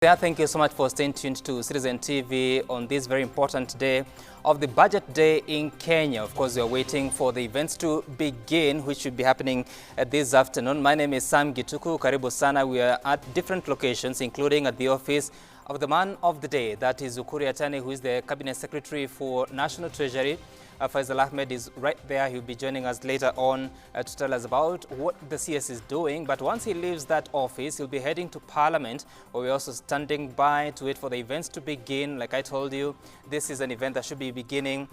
Yeah, thank you so much for staying tuned to Citizen TV on this very important day of the Budget Day in Kenya. Of course, we are waiting for the events to begin, which should be happening this afternoon. My name is Sam Gituku. Karibu sana. We are at different locations, including at the office of the man of the day, that is Ukuri Atani, who is the Cabinet Secretary for National Treasury. Faisal Ahmed is right there. He'll be joining us later on to tell us about what the CS is doing. But once he leaves that office, he'll be heading to Parliament, where we're also standing by to wait for the events to begin. Like I told you, this is an event that should be beginning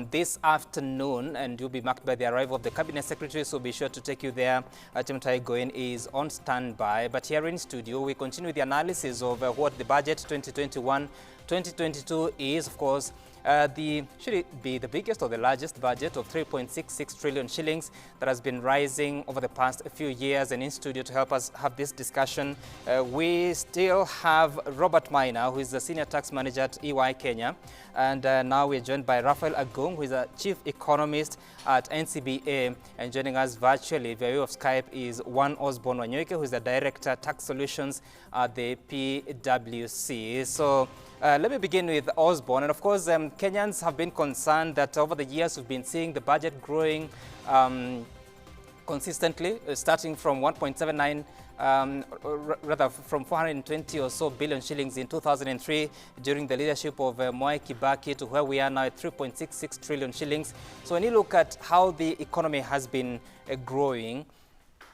this afternoon, and you'll be marked by the arrival of the Cabinet Secretary, so be sure to take you there. Timothy Goin is on standby. But here in studio, we continue with the analysis of what the budget 2021-2022 is. Of course, should it be the biggest or the largest budget of 3.66 trillion shillings that has been rising over the past few years. And in studio to help us have this discussion, we still have Robert Maina, who is the Senior Tax Manager at EY Kenya. And now we're joined by Raphael Agung, who is a Chief Economist at NCBA. And joining us virtually via way of Skype is Juan Osborne Wanyoike, who is the Director Tax Solutions at the PwC. So let me begin with Osborne. And of course, Kenyans have been concerned that over the years we've been seeing the budget growing consistently, starting from 1.79 rather from 420 or so billion shillings in 2003 during the leadership of Mwai Kibaki to where we are now at 3.66 trillion shillings. So when you look at how the economy has been growing,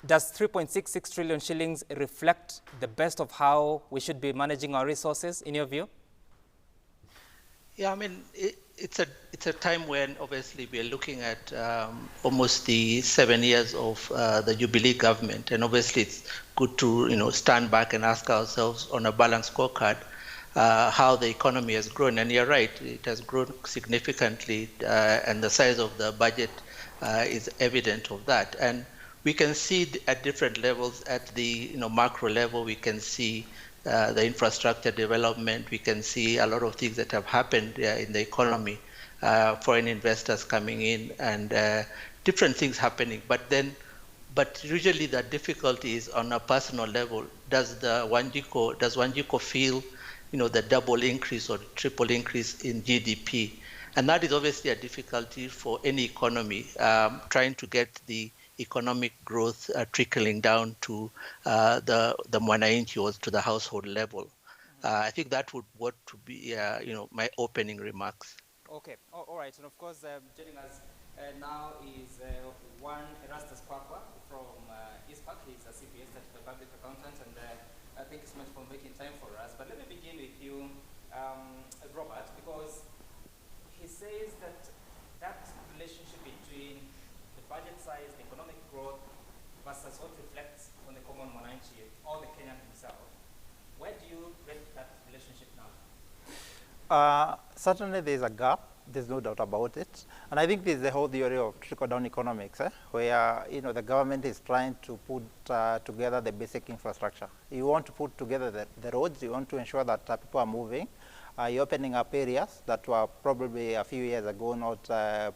does 3.66 trillion shillings reflect the best of how we should be managing our resources, in your view? Yeah, I mean, it's a time when obviously we are looking at almost the 7 years of the Jubilee government, and obviously it's good to stand back and ask ourselves on a balanced scorecard how the economy has grown. And you're right, it has grown significantly, and the size of the budget is evident of that. And we can see at different levels, at the macro level, we can see the infrastructure development. We can see a lot of things that have happened in the economy, foreign investors coming in, and different things happening. But usually the difficulty is on a personal level. Does Wanjiko feel, the double increase or triple increase in GDP? And that is obviously a difficulty for any economy, trying to get the economic growth trickling down to the mwananchi or to the household level. I think that would be my opening remarks. Okay, all right. And of course, joining us now is Juan Erastus Kwakwa from ISPAC. He's a CPA, Certified Public Accountant, and thank you so much for making time for us. But let me begin with you, Robert, because he says that relationship between the budget size, the economic growth, versus what reflects on the common mwananchi or the Kenyan himself. Where do you rate that relationship now? Certainly there's a gap. There's no doubt about it. And I think there's the whole theory of trickle-down economics, where the government is trying to put together the basic infrastructure. You want to put together the roads. You want to ensure that people are moving. You're opening up areas that were probably a few years ago not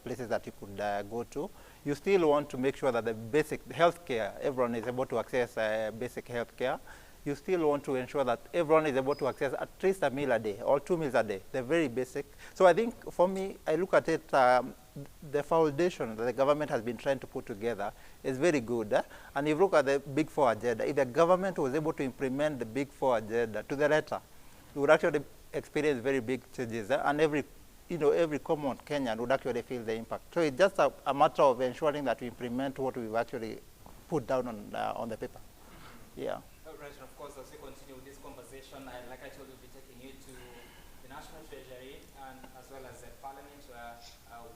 places that you could go to. You still want to make sure that the basic healthcare, everyone is able to access basic healthcare. You still want to ensure that everyone is able to access at least a meal a day or 2 meals a day. They're very basic. So I think for me, I look at it, the foundation that the government has been trying to put together is very good. And if you look at the Big Four agenda, if the government was able to implement the Big Four agenda to the letter, we would actually experience very big changes, and every common Kenyan would actually feel the impact. So it's just a matter of ensuring that we implement what we've actually put down on the paper. Yeah. Right, and of course, as we continue with this conversation, like I told you, we'll be taking you to the National Treasury and as well as the Parliament, where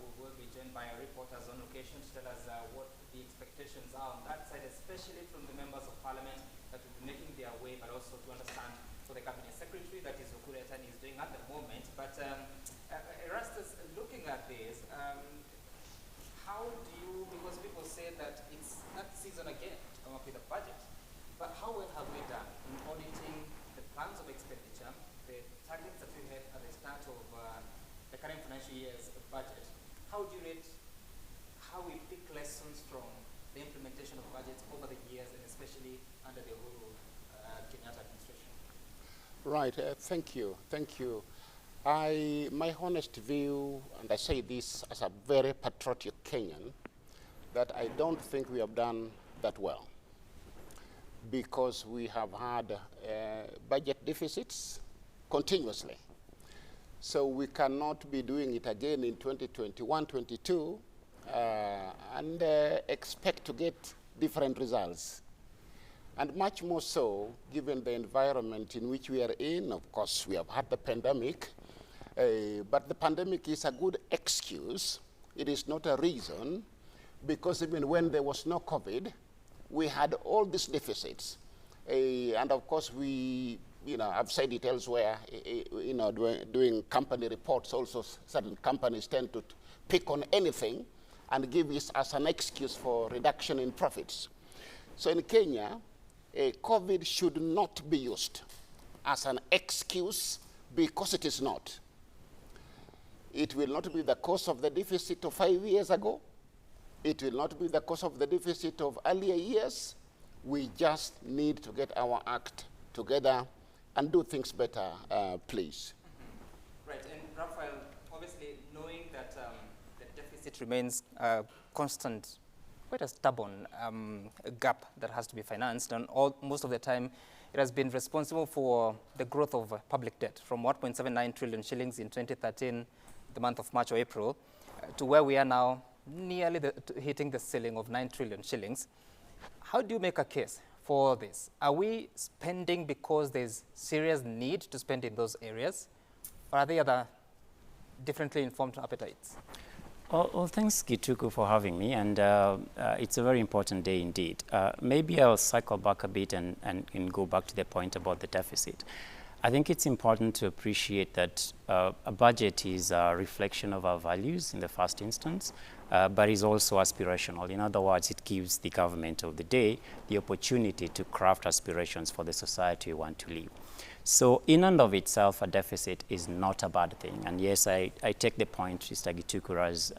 we will be joined by our reporters on location to tell us what the expectations are on that side, especially from the members of Parliament that will be making their way, but also to understand for the Cabinet Secretary, that is Ukuri Atani, is doing at the moment. But Erastus, looking at this, how do you, because people say that it's not season again to come up with a budget, but how well have we done in auditing the plans of expenditure, the targets that we had at the start of the current financial year's budget? How do you rate how we pick lessons from the implementation of budgets over the years, and especially under the Uhuru Kenyatta administration? Right, thank you. My honest view, and I say this as a very patriotic Kenyan, that I don't think we have done that well, because we have had budget deficits continuously. So we cannot be doing it again in 2021-22 and expect to get different results. And much more so, given the environment in which we are in. Of course, we have had the pandemic, but the pandemic is a good excuse. It is not a reason, because even when there was no COVID, we had all these deficits. And of course, I've said it elsewhere, doing company reports also, certain companies tend to pick on anything and give it as an excuse for reduction in profits. So in Kenya, COVID should not be used as an excuse, because it is not. It will not be the cause of the deficit of 5 years ago. It will not be the cause of the deficit of earlier years. We just need to get our act together and do things better, please. Right, and Raphael, obviously knowing that the deficit remains constant, quite a stubborn gap that has to be financed, and most of the time it has been responsible for the growth of public debt from 1.79 trillion shillings in 2013, the month of March or April, to where we are now, nearly hitting the ceiling of 9 trillion shillings. How do you make a case for this? Are we spending because there's serious need to spend in those areas, or are there other differently informed appetites? Well, thanks, Gituku, for having me, and it's a very important day indeed. Maybe I'll cycle back a bit and go back to the point about the deficit. I think it's important to appreciate that a budget is a reflection of our values in the first instance, but is also aspirational. In other words, it gives the government of the day the opportunity to craft aspirations for the society we want to live. So in and of itself, a deficit is not a bad thing. And yes, I take the point Mr. Gitukura's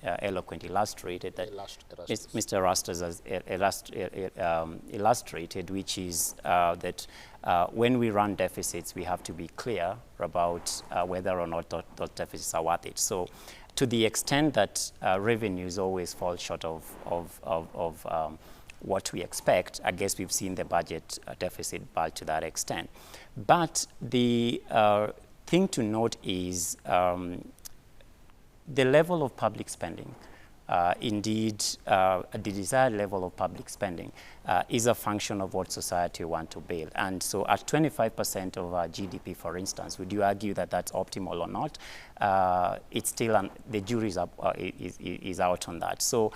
eloquently illustrated, that Mr. Rastas has illustrated, which is that when we run deficits, we have to be clear about whether or not those deficits are worth it. So to the extent that revenues always fall short of what we expect, I guess we've seen the budget deficit bulge to that extent. But the thing to note is the level of public spending. Indeed, the desired level of public spending is a function of what society want to build. And so at 25% of our GDP, for instance, would you argue that that's optimal or not? It's still, the jury is out on that. So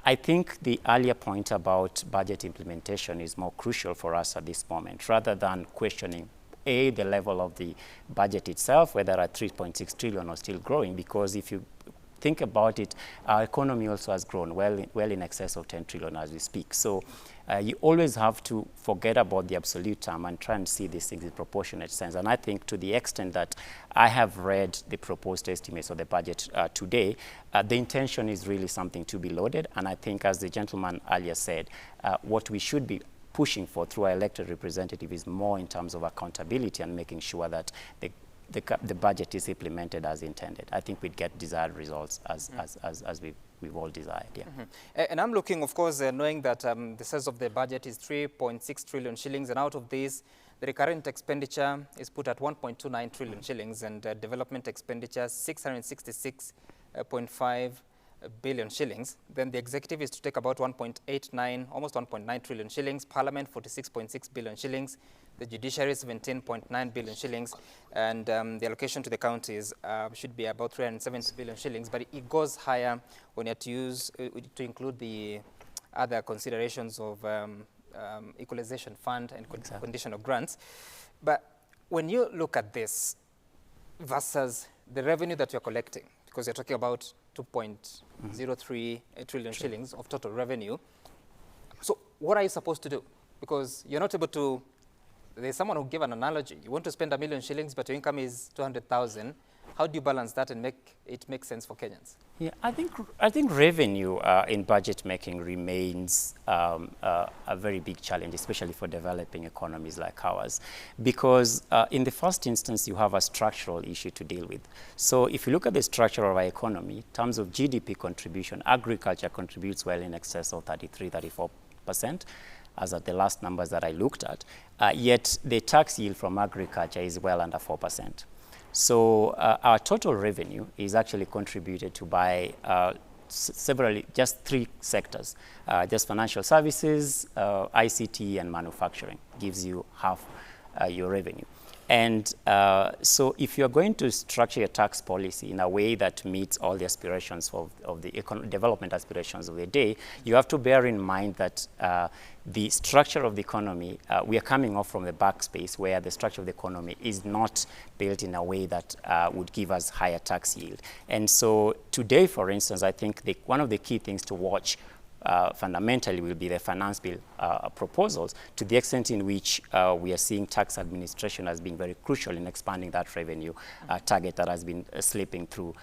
I think the earlier point about budget implementation is more crucial for us at this moment, rather than questioning the level of the budget itself, whether at 3.6 trillion or still growing, because if you think about it, our economy also has grown well in excess of 10 trillion as we speak. So you always have to forget about the absolute term and try and see these things in proportionate sense. And I think to the extent that I have read the proposed estimates of the budget today, the intention is really something to be lauded. And I think, as the gentleman earlier said, what we should be pushing for through our elected representative is more in terms of accountability and making sure that the budget is implemented as intended. I think we'd get desired results as we've all desired. Yeah. And I'm looking, of course, knowing that the size of the budget is 3.6 trillion shillings, and out of this, the recurrent expenditure is put at 1.29 trillion shillings, and development expenditure 666.5 billion shillings. Then the executive is to take about 1.89, almost 1.9 trillion shillings. Parliament 46.6 billion shillings. The judiciary 17.9 billion shillings, and the allocation to the counties should be about 370 billion shillings. But it goes higher when you have to include the other considerations of equalization fund and conditional grants. But when you look at this versus the revenue that you're collecting, because you're talking about 2.03 trillion shillings of total revenue. So what are you supposed to do? Because you're not able to, there's someone who gave an analogy. You want to spend 1 million shillings, but your income is 200,000. How do you balance that and make it make sense for Kenyans? Yeah, I think revenue in budget making remains a very big challenge, especially for developing economies like ours, because in the first instance you have a structural issue to deal with. So if you look at the structure of our economy, in terms of GDP contribution, agriculture contributes well in excess of 33–34%, as at the last numbers that I looked at. Yet the tax yield from agriculture is well under 4%. So our total revenue is actually contributed to by just three sectors, just financial services, ICT, and manufacturing gives you half your revenue. And so if you're going to structure your tax policy in a way that meets all the aspirations of the development aspirations of the day, you have to bear in mind that the structure of the economy, we are coming off from the backspace where the structure of the economy is not built in a way that would give us higher tax yield. And so today, for instance, I think one of the key things to watch fundamentally will be the finance bill proposals, to the extent in which we are seeing tax administration as being very crucial in expanding that revenue target that has been slipping through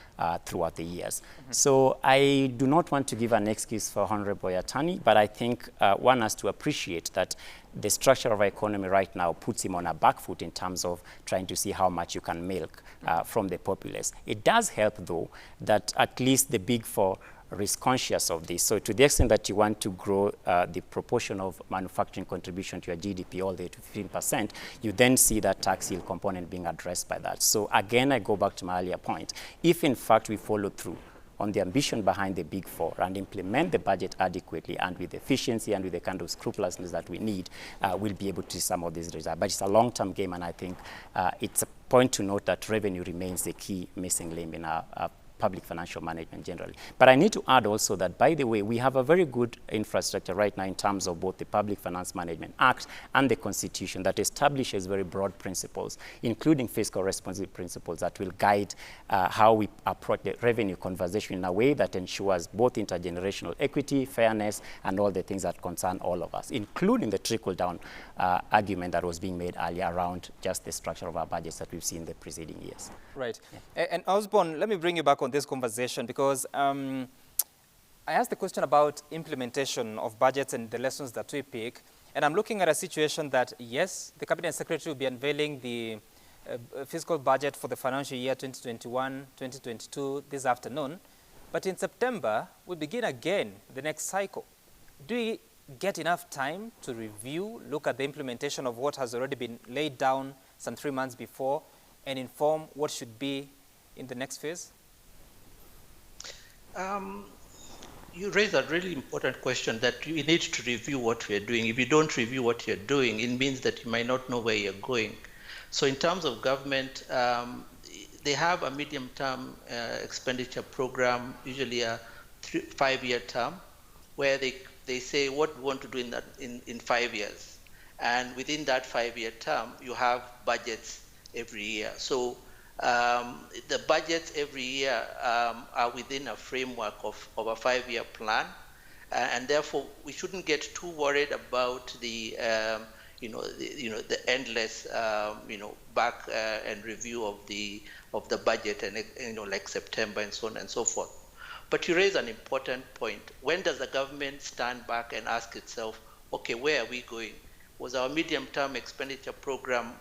throughout the years. So I do not want to give an excuse for Honorable Yatani, but I think one has to appreciate that the structure of our economy right now puts him on a back foot in terms of trying to see how much you can milk from the populace. It does help, though, that at least the big four risk conscious of this. So to the extent that you want to grow the proportion of manufacturing contribution to your GDP all the way to 15%, you then see that tax yield component being addressed by that. So again, I go back to my earlier point. If in fact we follow through on the ambition behind the big four and implement the budget adequately and with efficiency and with the kind of scrupulousness that we need, we'll be able to see some of these results. But it's a long-term game, and I think it's a point to note that revenue remains the key missing link in our public financial management generally. But I need to add also that, by the way, we have a very good infrastructure right now in terms of both the Public Finance Management Act and the Constitution that establishes very broad principles, including fiscal responsibility principles that will guide how we approach the revenue conversation in a way that ensures both intergenerational equity, fairness, and all the things that concern all of us, including the trickle-down argument that was being made earlier around just the structure of our budgets that we've seen in the preceding years. Right. Yeah. And Osborne, let me bring you back on this conversation, because I asked the question about implementation of budgets and the lessons that we pick, and I'm looking at a situation that, yes, the Cabinet Secretary will be unveiling the fiscal budget for the financial year 2021-2022 this afternoon, but in September, we begin again the next cycle. Do we get enough time to review, look at the implementation of what has already been laid down some 3 months before, and inform what should be in the next phase? You raise a really important question that you need to review what we're doing. If you don't review what you're doing, it means that you might not know where you're going. So in terms of government, they have a medium-term expenditure program, usually a 5-year term, where they say what we want to do in 5 years. And within that 5-year term, you have budgets every year. So the budgets every year are within a framework of a 5-year plan, and therefore we shouldn't get too worried about the endless back and review of the budget, and like September and so on and so forth. But you raise an important point. When does the government stand back and ask itself, okay, where are we going? Was our medium-term expenditure program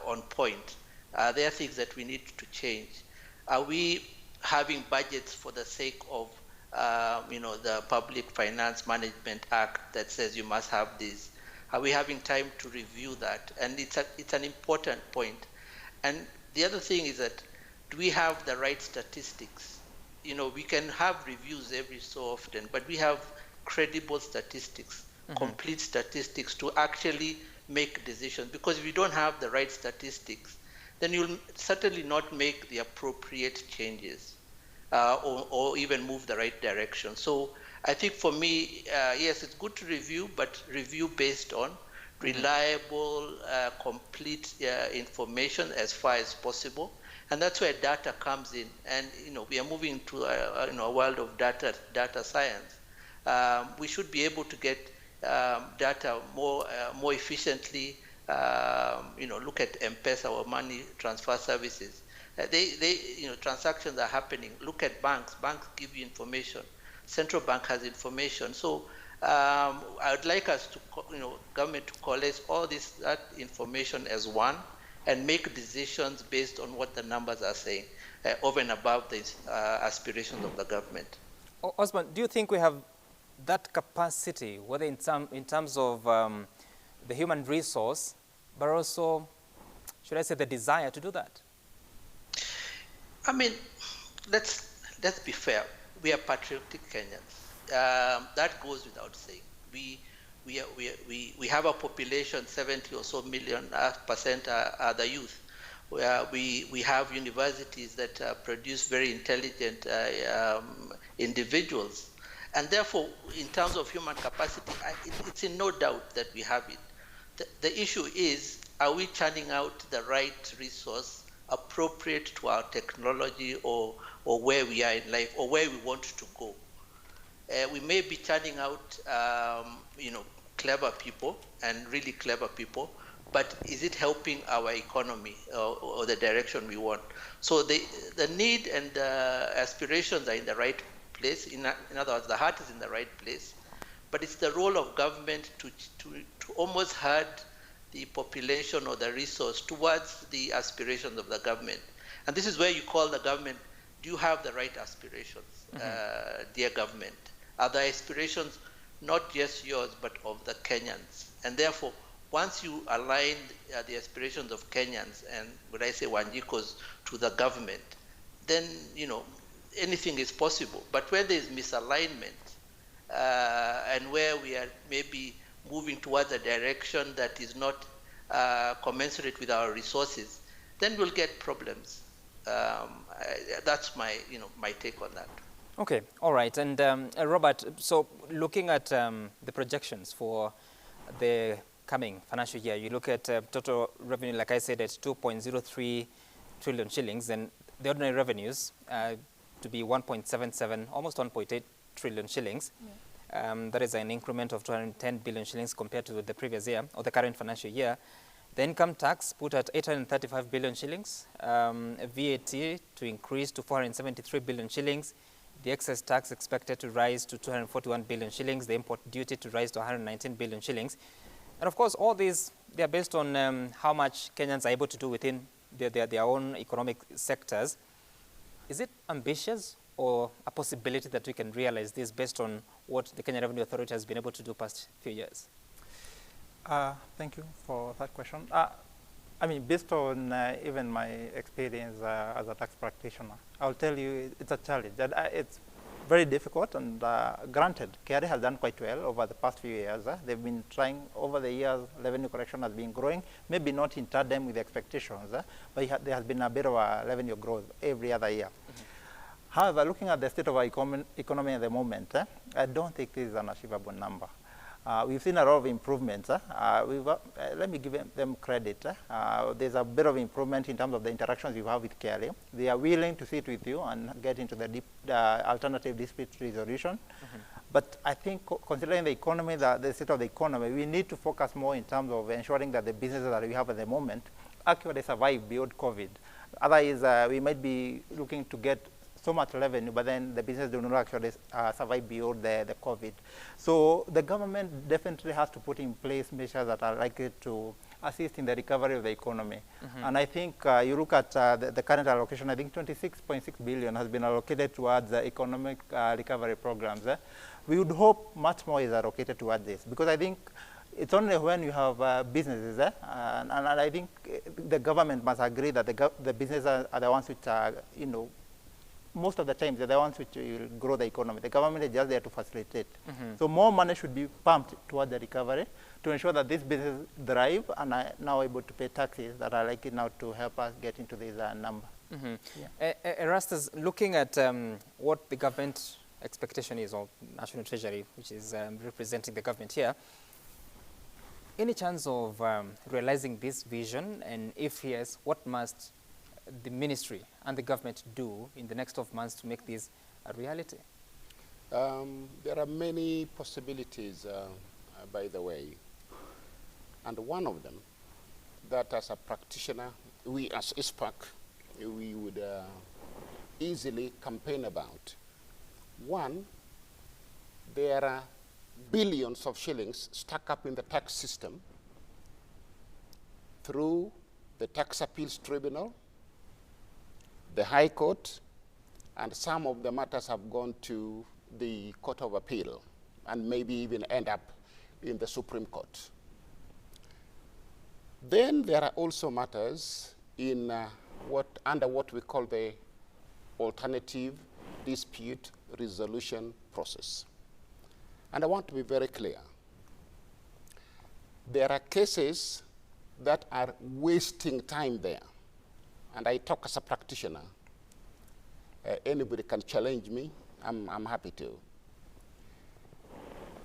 on point? Are there things that we need to change? Are we having budgets for the sake of, the Public Finance Management Act that says you must have this? Are we having time to review that? And it's an important point. And the other thing is that, do we have the right statistics? We can have reviews every so often, but we have credible statistics, complete statistics to actually make decisions. Because if you don't have the right statistics, then you'll certainly not make the appropriate changes or even move the right direction. So I think for me, yes, it's good to review, but review based on reliable, complete information as far as possible. And that's where data comes in. And we are moving to a world of data science. We should be able to get data more efficiently. Look at M-Pesa or money transfer services, transactions are happening. Look at banks. Banks give you information. Central bank has information. So I would like us to, government to collect all that information as one and make decisions based on what the numbers are saying, over and above the aspirations of the government. Osman, do you think we have that capacity, whether in terms of the human resource, but also, should I say, the desire to do that? I mean, let's be fair. We are patriotic Kenyans. That goes without saying. We have a population, 70 or so million percent are the youth. We have universities that produce very intelligent individuals. And therefore, in terms of human capacity, it's in no doubt that we have it. The issue is, are we churning out the right resource appropriate to our technology or where we are in life or where we want to go? We may be churning out, clever people and really clever people, but is it helping our economy or the direction we want? So the need and the aspirations are in the right place. In other words, the heart is in the right place, but it's the role of government to almost herd the population or the resource towards the aspirations of the government. And this is where you call the government, do you have the right aspirations, dear government? Are the aspirations not just yours, but of the Kenyans? And therefore, once you align the aspirations of Kenyans, and when I say Wanjikos, to the government, then, anything is possible. But where there is misalignment, and where we are maybe moving towards a direction that is not commensurate with our resources, then we'll get problems. That's my take on that. Okay, all right. And Robert, so looking at the projections for the coming financial year, you look at total revenue, like I said, at 2.03 trillion shillings, and the ordinary revenues to be 1.77, almost 1.8 trillion shillings. Yeah. That is an increment of 210 billion shillings compared to the previous year, or the current financial year. The income tax put at 835 billion shillings, VAT to increase to 473 billion shillings, the excess tax expected to rise to 241 billion shillings, the import duty to rise to 119 billion shillings. And of course, all these, they are based on how much Kenyans are able to do within their own economic sectors. Is it ambitious or a possibility that we can realize this based on what the Kenya Revenue Authority has been able to do past few years? Thank you for that question. I mean, based on even my experience as a tax practitioner, I'll tell you it's a challenge. It's very difficult, and granted, KRA has done quite well over the past few years. They've been trying over the years, revenue collection has been growing, maybe not in tandem with the expectations, but there has been a bit of a revenue growth every other year. However, looking at the state of our economy at the moment, I don't think this is an achievable number. We've seen a lot of improvements. Let me give them credit. There's a bit of improvement in terms of the interactions you have with KRA. They are willing to sit with you and get into the alternative dispute resolution. But I think considering the economy, the state of the economy, we need to focus more in terms of ensuring that the businesses that we have at the moment actually survive beyond COVID. Otherwise, we might be looking to get so much revenue, but then the business do not actually survive beyond the COVID. So the government definitely has to put in place measures that are likely to assist in the recovery of the economy. And I think you look at the current allocation, I think 26.6 billion has been allocated towards economic recovery programs. We would hope much more is allocated towards this, because I think it's only when you have businesses, and I think the government must agree that the businesses are the ones which are, most of the time, they're the ones which will grow the economy. The government is just there to facilitate. So more money should be pumped toward the recovery to ensure that this business thrive and are now able to pay taxes that are likely now to help us get into this number. Erastus, looking at what the government expectation is, or National Treasury, which is representing the government here, any chance of realizing this vision? And if yes, what must the ministry and the government do in the next 12 months to make this a reality? There are many possibilities, by the way. And one of them, that as a practitioner, we as ISPAC, we would easily campaign about. One, there are billions of shillings stuck up in the tax system through the Tax Appeals Tribunal, the High Court, and some of the matters have gone to the Court of Appeal and maybe even end up in the Supreme Court. Then there are also matters in under what we call the alternative dispute resolution process. And I want to be very clear. There are cases that are wasting time there. And I talk as a practitioner. Anybody can challenge me. I'm happy to.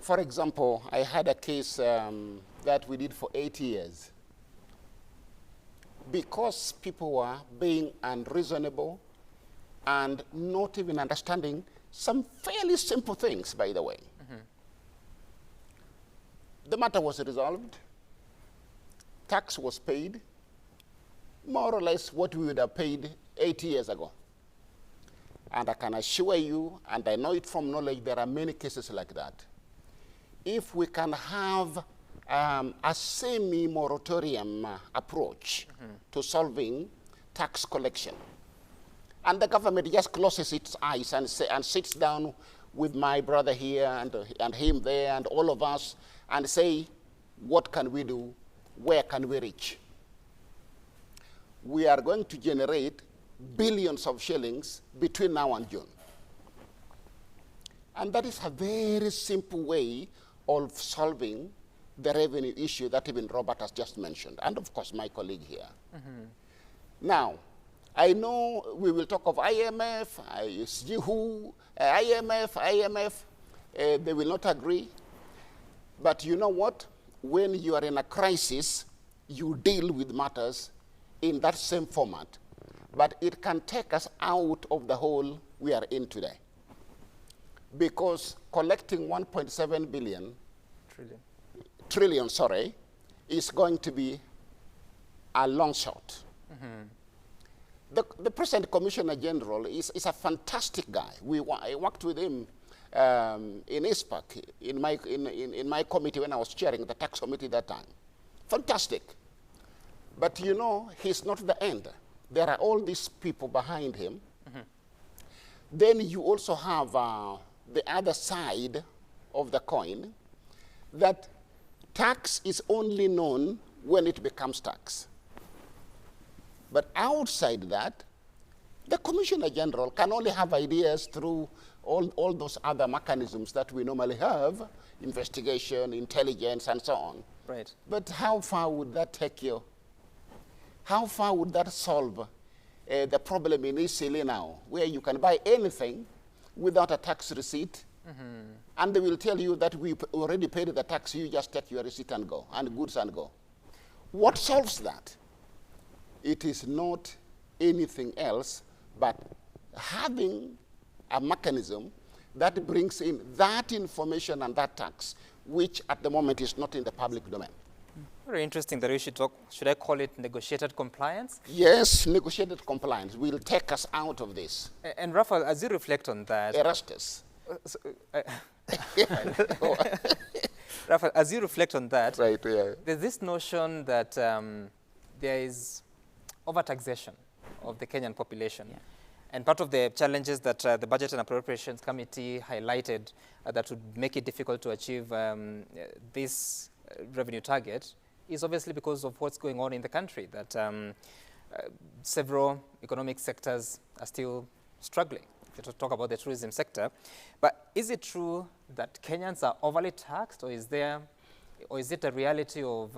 For example, I had a case that we did for 8 years. Because people were being unreasonable and not even understanding some fairly simple things, by the way. The matter was resolved. Tax was paid, more or less what we would have paid 8 years ago. And I can assure you, and I know it from knowledge, there are many cases like that. If we can have a semi-moratorium approach to solving tax collection, and the government just closes its eyes and sits down with my brother here and him there and all of us and say, what can we do? Where can we reach? We are going to generate billions of shillings between now and June. And that is a very simple way of solving the revenue issue that even Robert has just mentioned, and of course my colleague here. Now, I know we will talk of IMF, IMF, they will not agree. But you know what? When you are in a crisis, you deal with matters in that same format. But it can take us out of the hole we are in today. Because collecting 1.7 billion trillion, is going to be a long shot. The present Commissioner General is a fantastic guy. I worked with him in ISPAC, in my committee when I was chairing the tax committee that time. Fantastic. But you know, he's not the end. There are all these people behind him. Then you also have the other side of the coin, that tax is only known when it becomes tax. But outside that, the Commissioner General can only have ideas through all those other mechanisms that we normally have, investigation, intelligence, and so on. Right. But how far would that take you? How far would that solve the problem in Eastleigh now, where you can buy anything without a tax receipt, and they will tell you that we already paid the tax, you just take your receipt and go, and goods and go. What solves that? It is not anything else but having a mechanism that brings in that information and that tax, which at the moment is not in the public domain. Very interesting that we should talk, should I call it negotiated compliance? Yes, negotiated compliance will take us out of this. And Raphael, as you reflect on that... Erastus. Raphael, as you reflect on that, Right, yeah. there's this notion that there is overtaxation of the Kenyan population. Yeah. And part of the challenges that the Budget and Appropriations Committee highlighted that would make it difficult to achieve this revenue target is obviously because of what's going on in the country, that several economic sectors are still struggling. To talk about the tourism sector. But is it true that Kenyans are overly taxed, or is it a reality of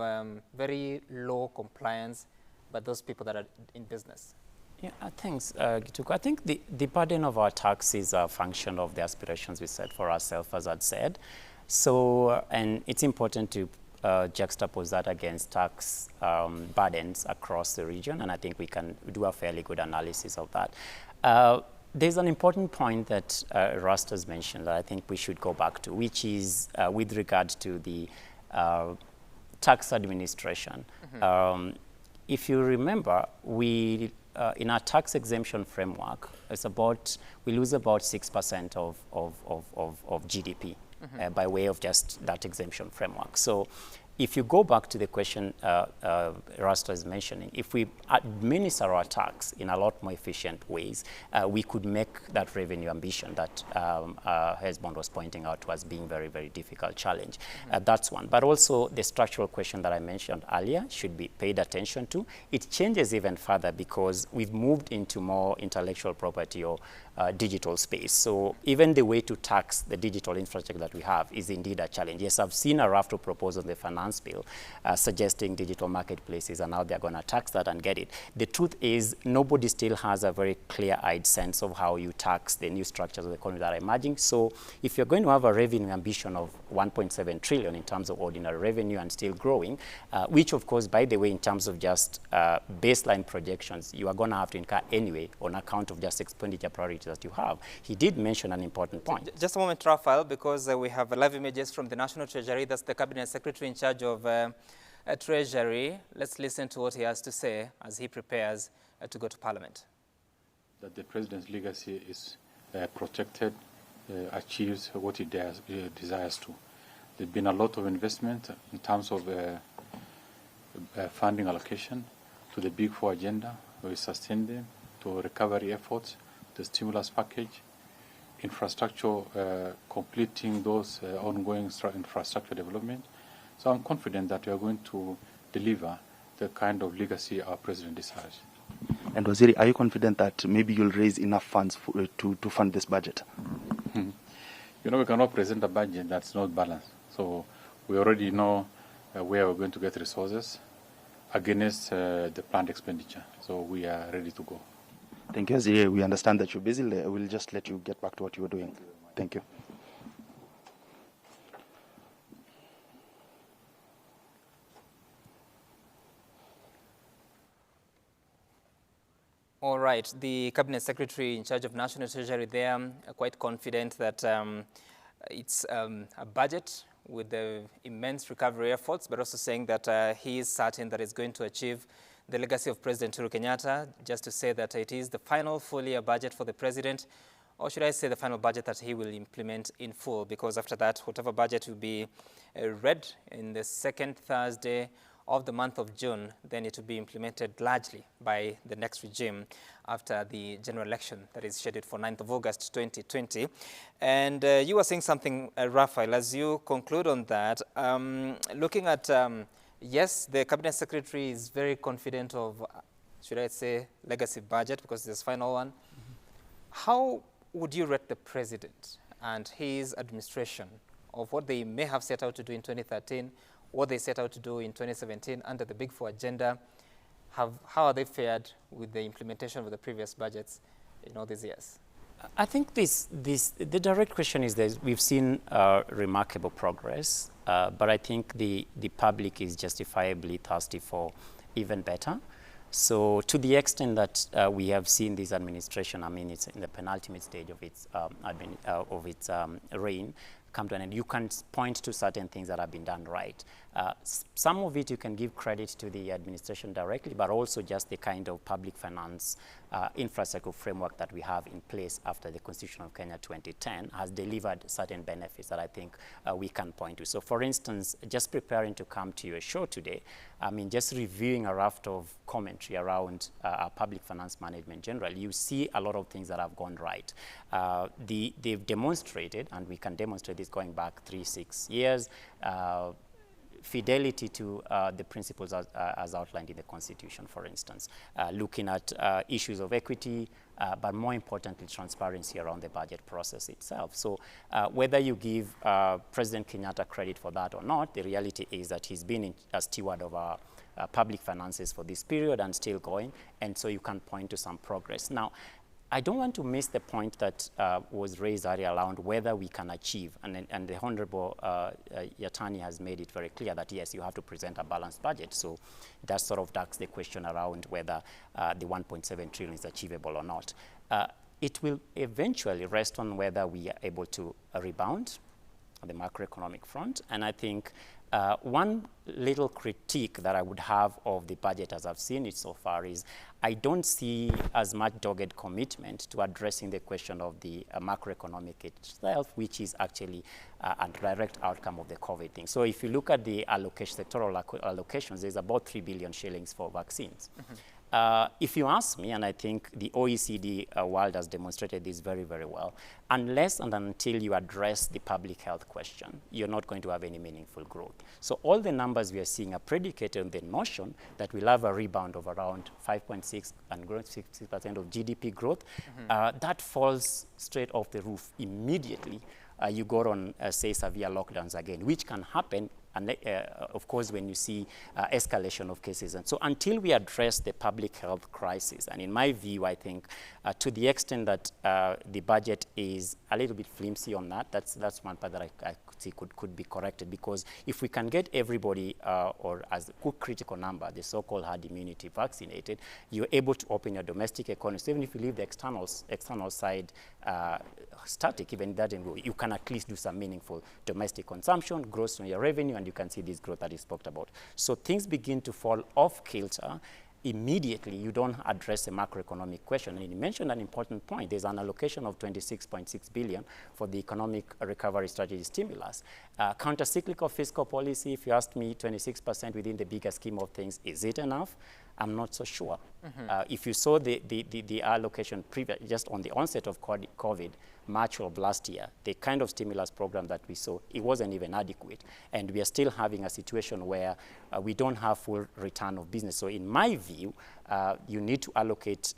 very low compliance by those people that are in business? Yeah, thanks, Gituko. I think the burden of our tax is a function of the aspirations we set for ourselves, as I'd said. So, and it's important to juxtapose that against tax burdens across the region, and I think we can do a fairly good analysis of that. There's an important point that Rust has mentioned that I think we should go back to, which is with regard to the tax administration. If you remember, we in our tax exemption framework, we lose about 6% of GDP by way of just that exemption framework. So if you go back to the question Rasta is mentioning, if we administer our tax in a lot more efficient ways, we could make that revenue ambition that Hesbond was pointing out was being very, very difficult challenge. That's one. But also the structural question that I mentioned earlier should be paid attention to. It changes even further because we've moved into more intellectual property or digital space. So even the way to tax the digital infrastructure that we have is indeed a challenge. Yes, I've seen a raft of proposals in the finance bill suggesting digital marketplaces, and now they're going to tax that and get it. The truth is nobody still has a very clear-eyed sense of how you tax the new structures of the economy that are emerging. So if you're going to have a revenue ambition of 1.7 trillion in terms of ordinary revenue and still growing, which of course, by the way, in terms of just baseline projections, you are going to have to incur anyway on account of just expenditure priorities that you have. He did mention an important point. Just a moment, Raphael, because we have live images from the National Treasury. That's the Cabinet Secretary in charge of Treasury. Let's listen to what he has to say as he prepares to go to Parliament. That the President's legacy is protected, achieves what he desires to. There's been a lot of investment in terms of funding allocation to the Big Four agenda. We sustained them, to recovery efforts, the stimulus package, infrastructure, completing those ongoing infrastructure development. So I'm confident that we are going to deliver the kind of legacy our President desires. And Waziri, are you confident that maybe you'll raise enough funds to fund this budget? You know, we cannot present a budget that's not balanced. So we already know where we're going to get resources against the planned expenditure. So we are ready to go. Thank you, Waziri. We understand that you're busy. We'll just let you get back to what you were doing. Thank you. All right, the Cabinet Secretary in charge of National Treasury there are quite confident that it's a budget with the immense recovery efforts, but also saying that he is certain that it's going to achieve the legacy of President Uhuru Kenyatta, just to say that it is the final full-year budget for the President, or should I say the final budget that he will implement in full, because after that, whatever budget will be read in the second Thursday of the month of June, then it will be implemented largely by the next regime after the general election that is scheduled for 9th of August 2020. And you were saying something, Raphael, as you conclude on that, looking at, yes, the Cabinet Secretary is very confident of, should I say, legacy budget, because this final one. How would you rate the President and his administration of what they may have set out to do in 2013, what they set out to do in 2017 under the Big Four agenda? How are they fared with the implementation of the previous budgets in all these years? I think the direct question is that we've seen remarkable progress, but I think the public is justifiably thirsty for even better. So to the extent that we have seen this administration, I mean, it's in the penultimate stage of its reign, come to an end. You can point to certain things that have been done right. Some of it you can give credit to the administration directly, but also just the kind of public finance infrastructure framework that we have in place after the Constitution of Kenya 2010 has delivered certain benefits that I think we can point to. So for instance, just preparing to come to your show today, I mean, just reviewing a raft of commentary around our public finance management generally, you see a lot of things that have gone right. They've demonstrated, and we can demonstrate this going back 3-6 years, fidelity to the principles as outlined in the Constitution, for instance, looking at issues of equity, but more importantly, transparency around the budget process itself. So whether you give President Kenyatta credit for that or not, the reality is that he's been a steward of our public finances for this period and still going, and so you can point to some progress. Now, I don't want to miss the point that was raised earlier around whether we can achieve, and the Honorable Yatani has made it very clear that yes, you have to present a balanced budget. So that sort of ducks the question around whether the 1.7 trillion is achievable or not. It will eventually rest on whether we are able to rebound on the macroeconomic front, and I think One little critique that I would have of the budget as I've seen it so far is I don't see as much dogged commitment to addressing the question of the macroeconomic itself, which is actually a direct outcome of the COVID thing. So if you look at the sectoral allocations, there's about 3 billion shillings for vaccines. If you ask me, and I think the OECD world has demonstrated this very, very well, unless and until you address the public health question, you're not going to have any meaningful growth. So all the numbers we are seeing are predicated on the notion that we'll have a rebound of around 5.6 and growth 60% of GDP growth. That falls straight off the roof immediately. You go on, say, severe lockdowns again, which can happen, and of course, when you see escalation of cases. And so until we address the public health crisis, and in my view, I think to the extent that the budget is a little bit flimsy on that, that's one part that I could see could be corrected, because if we can get everybody, or as a good critical number, the so-called herd immunity vaccinated, you're able to open your domestic economy. So even if you leave the external side static, even that, you can at least do some meaningful domestic consumption, growth on your revenue, and you can see this growth that is talked about. So things begin to fall off kilter immediately. You don't address the macroeconomic question. And you mentioned an important point. There's an allocation of 26.6 billion for the economic recovery strategy stimulus. Counter-cyclical fiscal policy, if you ask me, 26% within the bigger scheme of things, is it enough? I'm not so sure. If you saw the allocation just on the onset of COVID, March of last year, the kind of stimulus program that we saw, it wasn't even adequate. And we are still having a situation where we don't have full return of business. So in my view, you need to allocate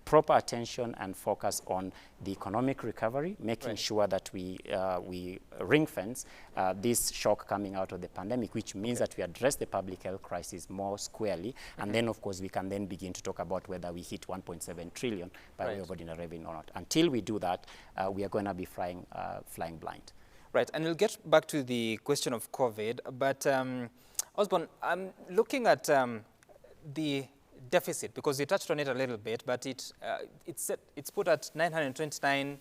proper attention and focus on the economic recovery, making sure that we ring fence this shock coming out of the pandemic, which means that we address the public health crisis more squarely. And then, of course, we can then begin to talk about whether we hit 1.7 trillion by way of ordinary revenue or not. Until we do that, we are going to be flying blind. Right, and we'll get back to the question of COVID, but Osborne, I'm looking at the deficit, because you touched on it a little bit, but it's put at 929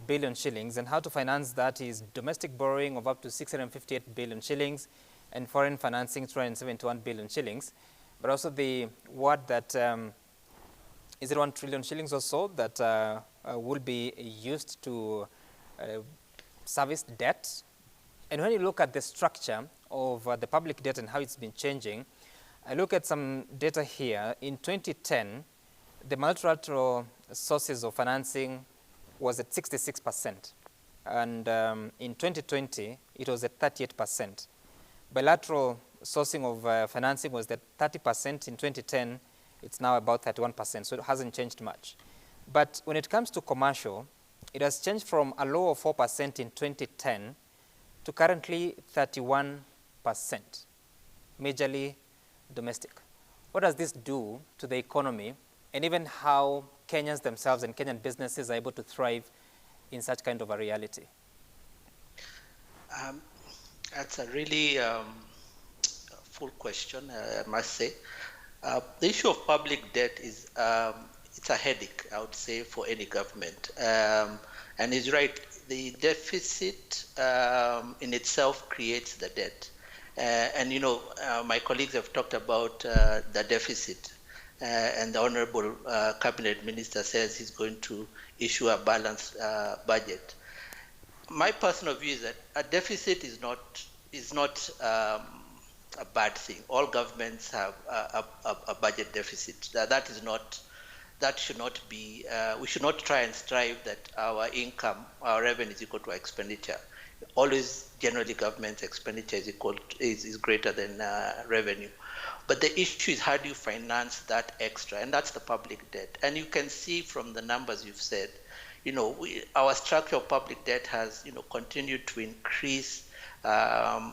billion shillings, and how to finance that is domestic borrowing of up to 658 billion shillings and foreign financing 371 billion shillings, but also the word that is it 1 trillion shillings or so that will be used to service debt. And when you look at the structure of the public debt and how it's been changing, I look at some data here. In 2010, the multilateral sources of financing was at 66%. And in 2020, it was at 38%. Bilateral sourcing of financing was at 30% in 2010. It's now about 31%, so it hasn't changed much. But when it comes to commercial, it has changed from a low of 4% in 2010 to currently 31%, majorly domestic. What does this do to the economy, and even how Kenyans themselves and Kenyan businesses are able to thrive in such kind of a reality? That's a really full question, I must say. The issue of public debt is it's a headache, I would say, for any government. And he's right, the deficit in itself creates the debt. And you know, my colleagues have talked about the deficit, and the Honorable Cabinet Minister says he's going to issue a balanced budget. My personal view is that a deficit is not a bad thing. All governments have a budget deficit. That should not be. We should not try and strive that our income, our revenue is equal to our expenditure. Always, generally, government's expenditure is greater than revenue. But the issue is, how do you finance that extra? And that's the public debt. And you can see from the numbers you've said, you know, our structure of public debt has, you know, continued to increase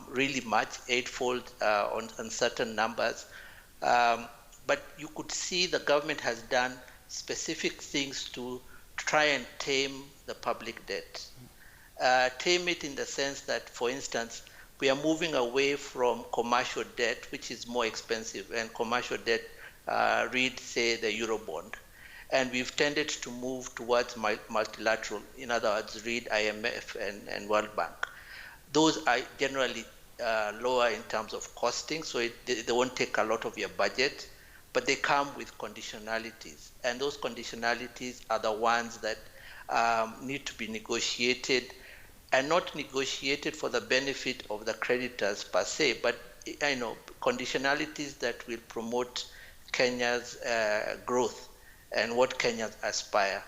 really much, eightfold on certain numbers. But you could see the government has done specific things to try and tame the public debt. Tame it in the sense that, for instance, we are moving away from commercial debt, which is more expensive, and commercial debt, read, say, the Eurobond. And we've tended to move towards multilateral, in other words, read IMF and World Bank. Those are generally lower in terms of costing, so they won't take a lot of your budget, but they come with conditionalities. And those conditionalities are the ones that need to be negotiated, and not negotiated for the benefit of the creditors per se, but conditionalities that will promote Kenya's growth and what Kenyans aspire.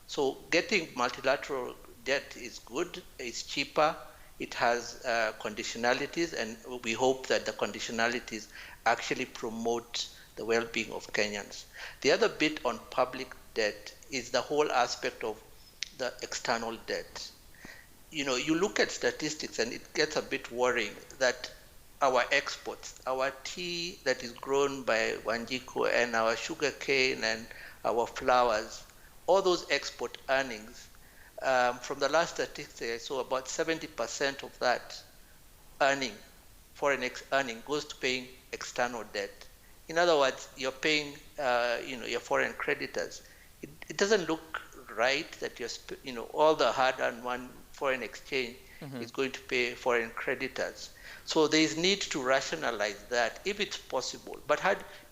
So getting multilateral debt is good, it's cheaper, it has conditionalities, and we hope that the conditionalities actually promote the well-being of Kenyans. The other bit on public debt is the whole aspect of the external debt. You look at statistics and it gets a bit worrying that our exports, our tea that is grown by Wanjiku and our sugar cane and our flowers, all those export earnings, from the last statistics I saw, about 70% of that foreign earning goes to paying external debt. In other words, you're paying your foreign creditors. It doesn't look right that all the hard-earned foreign exchange is going to pay foreign creditors. So there is need to rationalize that if it's possible. But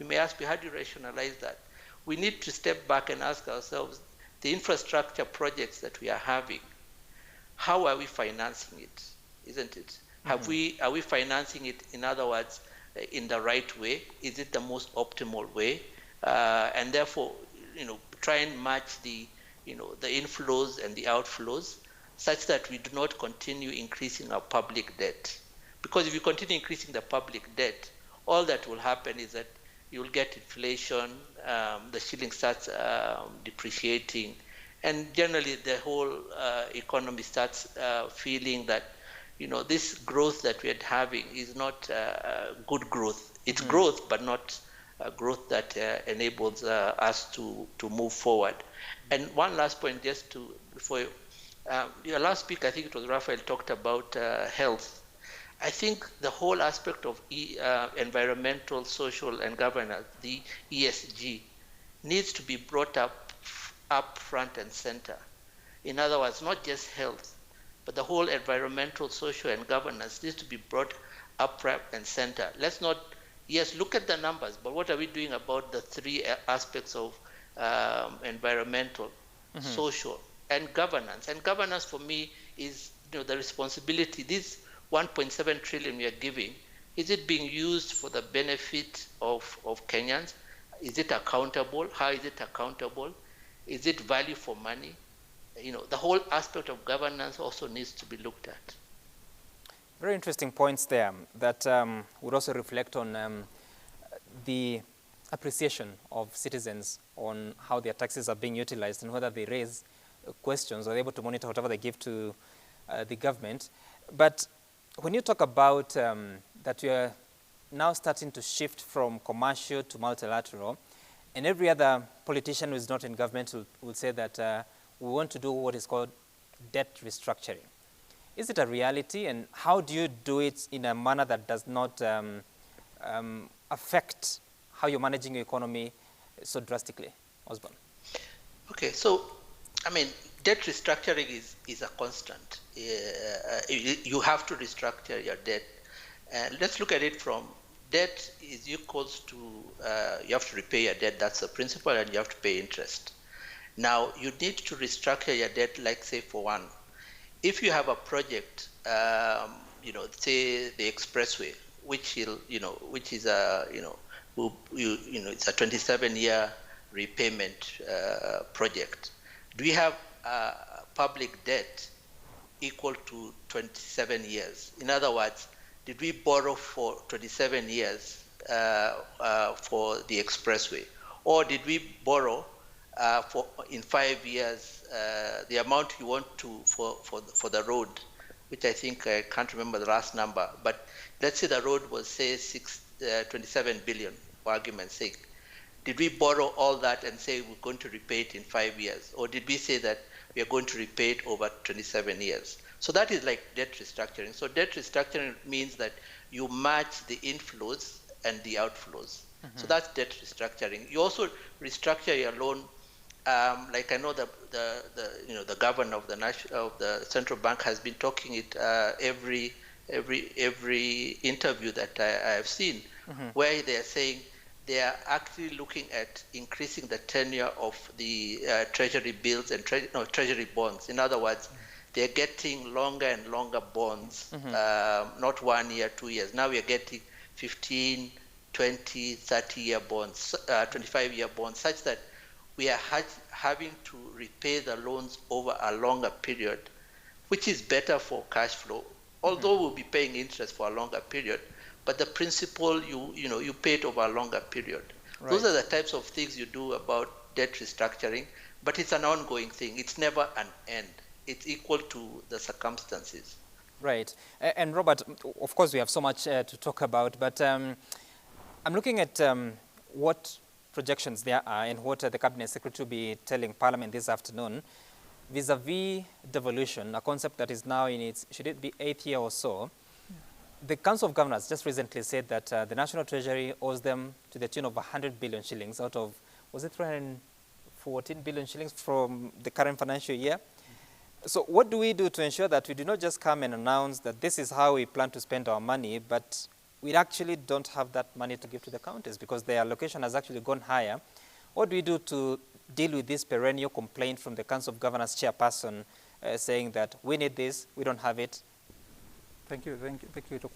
you may ask me, how do you rationalize that? We need to step back and ask ourselves, the infrastructure projects that we are having, how are we financing it? Isn't it? Are we financing it, in other words, in the right way? Is it the most optimal way? And therefore, try and match the inflows and the outflows such that we do not continue increasing our public debt. Because if you continue increasing the public debt, all that will happen is that you'll get inflation, the shilling starts depreciating, and generally the whole economy starts feeling that this growth that we're having is not good growth. It's growth, but not growth that enables us to move forward. And one last point, before your last speaker, I think it was Raphael, talked about health. I think the whole aspect of environmental, social, and governance, the ESG, needs to be brought up front and center. In other words, not just health, but the whole environmental, social, and governance needs to be brought up front and center. Let's not, look at the numbers, but what are we doing about the three aspects of environmental, social, and governance? And governance for me is the responsibility. This 1.7 trillion we are giving, is it being used for the benefit of Kenyans? Is it accountable? How is it accountable? Is it value for money? The whole aspect of governance also needs to be looked at. Very interesting points there that would also reflect on the appreciation of citizens on how their taxes are being utilized and whether they raise questions or are able to monitor whatever they give to the government. But when you talk about that you are now starting to shift from commercial to multilateral, and every other politician who is not in government will say that we want to do what is called debt restructuring. Is it a reality, and how do you do it in a manner that does not affect how you're managing your economy so drastically? Osborne. Okay, so, debt restructuring is a constant. You have to restructure your debt. And let's look at it from debt is equals to, you have to repay your debt, that's the principal, and you have to pay interest. Now, you need to restructure your debt, like say for one, if you have a project, say the expressway, which is a, it's a 27-year repayment project. Do we have public debt equal to 27 years? In other words, did we borrow for 27 years for the expressway? Or did we borrow in 5 years the amount you want to for the road, which I think I can't remember the last number, but let's say the road was say 27 billion, for argument's sake. Did we borrow all that and say we're going to repay it in 5 years? Or did we say that we are going to repay it over 27 years? So that is like debt restructuring. So debt restructuring means that you match the inflows and the outflows. So that's debt restructuring. You also restructure your loan. Like I know the governor of the central bank has been talking it every every interview that I have seen, where they are saying they are actually looking at increasing the tenure of the Treasury bills and Treasury bonds. In other words, they're getting longer and longer bonds, not 1 year, 2 years. Now we are getting 15, 20, 30-year bonds, 25-year bonds, such that we are having to repay the loans over a longer period, which is better for cash flow, although we'll be paying interest for a longer period. But the principal, you pay it over a longer period. Right. Those are the types of things you do about debt restructuring, but it's an ongoing thing. It's never an end. It's equal to the circumstances. Right. And Robert, of course, we have so much to talk about, but I'm looking at what projections there are and what the Cabinet Secretary will be telling Parliament this afternoon vis-a-vis devolution, a concept that is now in its, should it be 8th year or so. The Council of Governors just recently said that the National Treasury owes them to the tune of 100 billion shillings out of, was it 314 billion shillings from the current financial year? So what do we do to ensure that we do not just come and announce that this is how we plan to spend our money, but we actually don't have that money to give to the counties because their allocation has actually gone higher? What do we do to deal with this perennial complaint from the Council of Governors chairperson saying that we need this, we don't have it? Thank you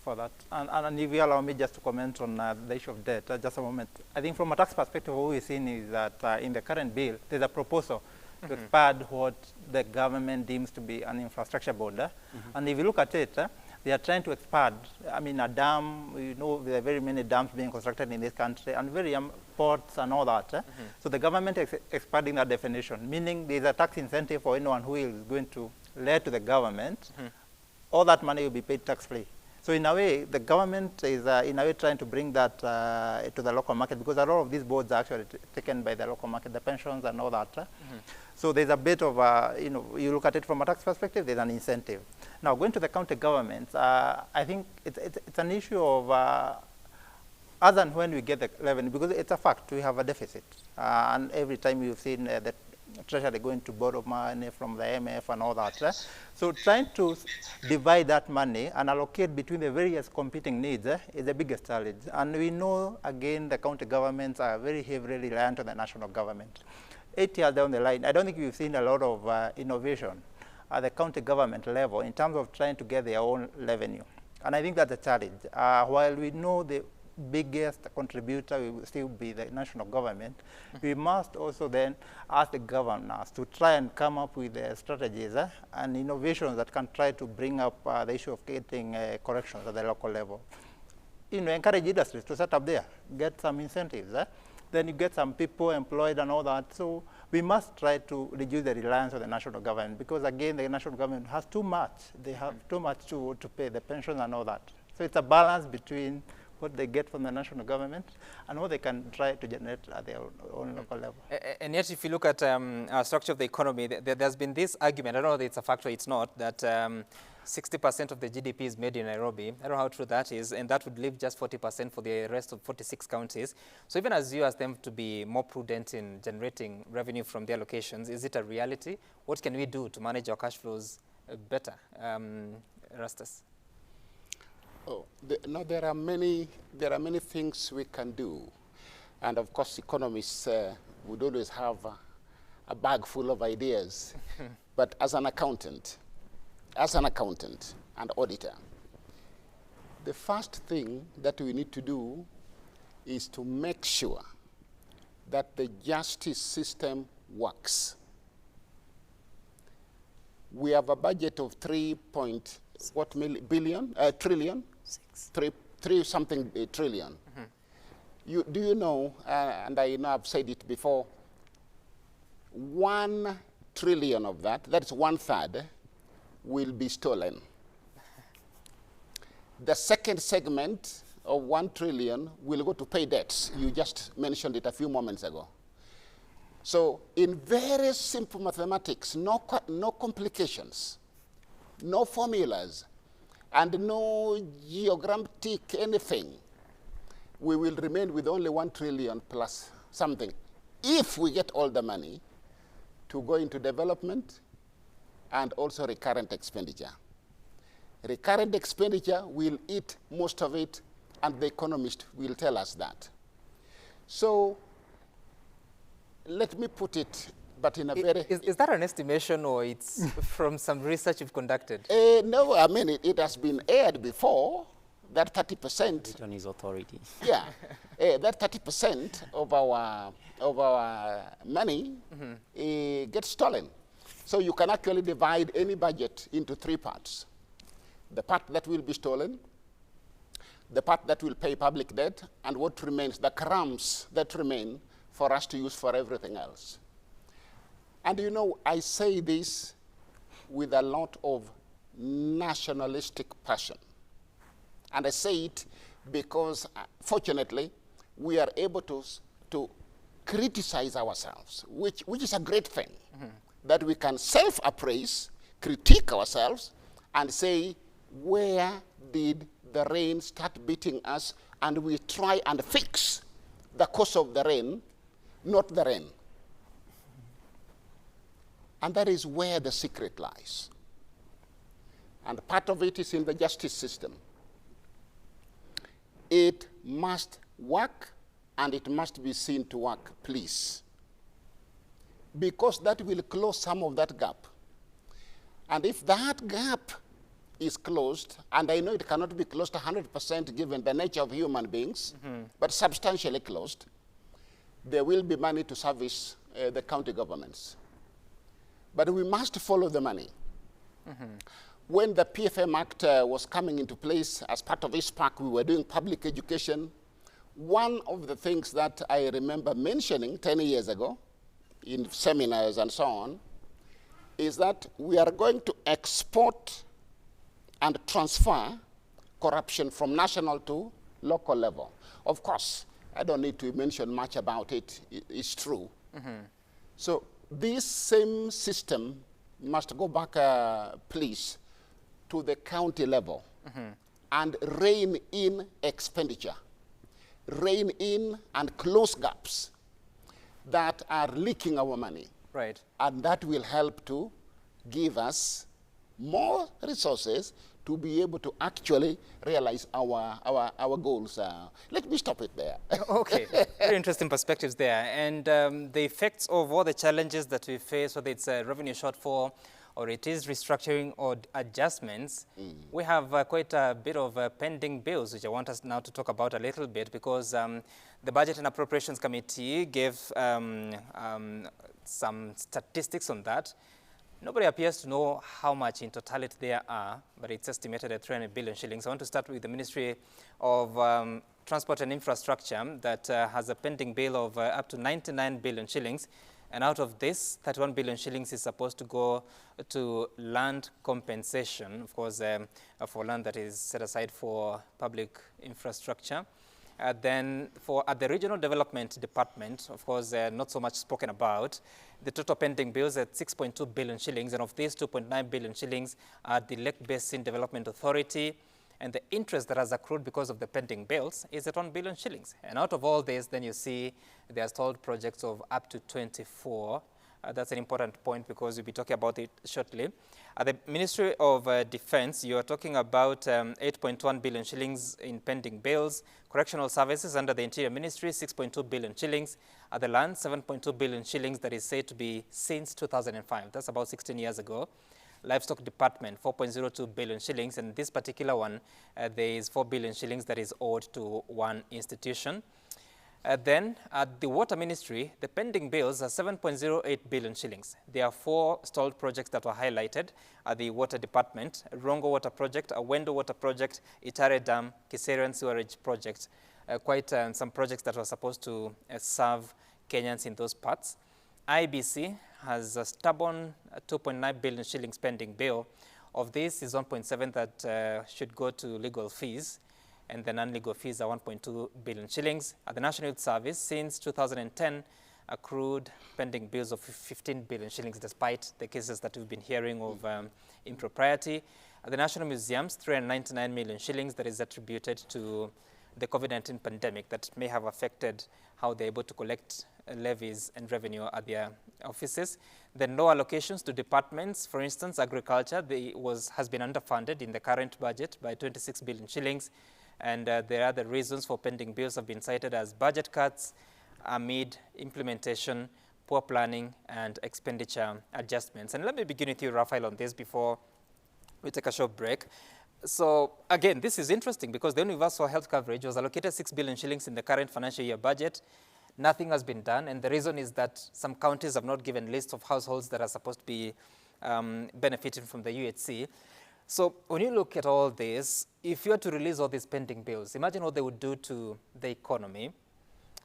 for that. And if you allow me just to comment on the issue of debt, just a moment. I think from a tax perspective, what we've seen is that in the current bill, there's a proposal to expand what the government deems to be an infrastructure border. And if you look at it, they are trying to expand. I mean, a dam, there are very many dams being constructed in this country, and very ports and all that. So the government is expanding that definition, meaning there's a tax incentive for anyone who is going to lend to the government. All that money will be paid tax-free. So in a way, the government is in a way trying to bring that to the local market, because a lot of these boards are actually taken by the local market, the pensions and all that. So there's a bit of, you look at it from a tax perspective, there's an incentive. Now, going to the county governments, I think it's an issue of as and when we get the revenue, because it's a fact, we have a deficit. And every time you've seen the Treasury going to borrow money from the IMF and all that. So trying to divide that money and allocate between the various competing needs is the biggest challenge. And we know, again, the county governments are very heavily reliant on the national government. 8 years down the line, I don't think we've seen a lot of innovation at the county government level in terms of trying to get their own revenue. And I think that's a challenge. While we know the biggest contributor will still be the national government, we must also then ask the governors to try and come up with strategies and innovations that can try to bring up the issue of getting corrections at the local level. Encourage industries to set up there, get some incentives. Then you get some people employed and all that. So we must try to reduce the reliance on the national government, because again, the national government has too much. They have too much to pay, the pensions and all that. So it's a balance between what they get from the national government and what they can try to generate at their own local level. And yet, if you look at our structure of the economy, there's been this argument, I don't know whether it's a fact or it's not, that 60% of the GDP is made in Nairobi. I don't know how true that is, and that would leave just 40% for the rest of 46 counties. So even as you ask them to be more prudent in generating revenue from their locations, is it a reality? What can we do to manage our cash flows better? Rastus? Oh, there are many things we can do, and of course, economists would always have a bag full of ideas. But as an accountant and auditor, the first thing that we need to do is to make sure that the justice system works. We have a budget of trillion? Three something trillion. Do you know, and I know I've said it before, 1 trillion of that's 1/3, will be stolen. The second segment of 1 trillion will go to pay debts. You just mentioned it a few moments ago. So in very simple mathematics, no complications, no formulas, and no geographic anything, we will remain with only 1 trillion plus something, if we get all the money to go into development and also recurrent expenditure. Recurrent expenditure will eat most of it, and the economist will tell us that. So let me put it, but in a very... Is that an estimation, or it's from some research you've conducted? No, I mean, it has been aired before, that 30%. It on his authority. Yeah, that 30% of our money gets stolen. So you can actually divide any budget into 3 parts. The part that will be stolen, the part that will pay public debt, and what remains, the crumbs that remain for us to use for everything else. And you know, I say this with a lot of nationalistic passion. And I say it because, fortunately, we are able to criticize ourselves, which is a great thing, that we can self-appraise, critique ourselves, and say, where did the rain start beating us? And we try and fix the cause of the rain, not the rain. And that is where the secret lies. And part of it is in the justice system. It must work, and it must be seen to work, please. Because that will close some of that gap. And if that gap is closed, and I know it cannot be closed 100% given the nature of human beings, but substantially closed, there will be money to service the county governments. But we must follow the money. When the PFM Act was coming into place, as part of ISPAC, we were doing public education. One of the things that I remember mentioning 10 years ago in seminars and so on is that we are going to export and transfer corruption from national to local level. Of course, I don't need to mention much about it. It's true. So this same system must go back, please, to the county level and rein in expenditure, rein in and close gaps that are leaking our money. Right. And that will help to give us more resources to be able to actually realize our goals. Let me stop it there. Okay, very interesting perspectives there. And the effects of all the challenges that we face, whether it's a revenue shortfall or it is restructuring or adjustments, we have quite a bit of pending bills, which I want us now to talk about a little bit, because the Budget and Appropriations Committee gave some statistics on that. Nobody appears to know how much in totality there are, but it's estimated at 300 billion shillings. I want to start with the Ministry of Transport and Infrastructure that has a pending bill of up to 99 billion shillings. And out of this, 31 billion shillings is supposed to go to land compensation, of course, for land that is set aside for public infrastructure. Then at the Regional Development Department, of course, not so much spoken about. The total pending bills at 6.2 billion shillings, and of these 2.9 billion shillings are the Lake Basin Development Authority, and the interest that has accrued because of the pending bills is at 1 billion shillings. And out of all this, then you see there are stalled projects of up to 24. That's an important point because we'll be talking about it shortly. At the Ministry of Defense, you are talking about 8.1 billion shillings in pending bills. Correctional Services under the Interior Ministry, 6.2 billion shillings. At the Land, 7.2 billion shillings that is said to be since 2005. That's about 16 years ago. Livestock Department, 4.02 billion shillings. And this particular one, there is 4 billion shillings that is owed to one institution. Then at the Water Ministry, the pending bills are 7.08 billion shillings. There are 4 stalled projects that were highlighted at the Water Department: Rongo Water Project, Awendo Water Project, Itare Dam, Kiserian Sewerage Project. Quite some projects that were supposed to serve Kenyans in those parts. IBC has a stubborn 2.9 billion shillings pending bill. Of this is 1.7 that should go to legal fees, and the non-legal fees are 1.2 billion shillings. At the National Youth Service, since 2010, accrued pending bills of 15 billion shillings, despite the cases that we've been hearing of impropriety. At the National Museums, 399 million shillings that is attributed to the COVID-19 pandemic that may have affected how they're able to collect levies and revenue at their offices. Then low allocations to departments, for instance, agriculture has been underfunded in the current budget by 26 billion shillings. And there are the reasons for pending bills have been cited as budget cuts amid implementation, poor planning, and expenditure adjustments. And let me begin with you, Raphael, on this before we take a short break. So again, this is interesting because the universal health coverage was allocated 6 billion shillings in the current financial year budget. Nothing has been done, and the reason is that some counties have not given lists of households that are supposed to be benefiting from the UHC. So when you look at all this, if you were to release all these pending bills, imagine what they would do to the economy.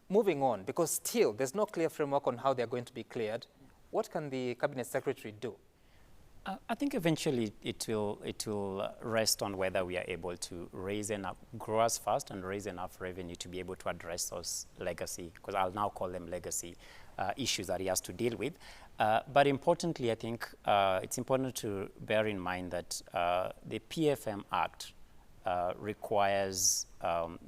Moving on, because still there's no clear framework on how they're going to be cleared, what can the Cabinet Secretary do? I think eventually it will rest on whether we are able to raise enough, grow as fast and raise enough revenue to be able to address those legacy, because I'll now call them legacy issues that he has to deal with. But importantly, I think it's important to bear in mind that the PFM Act requires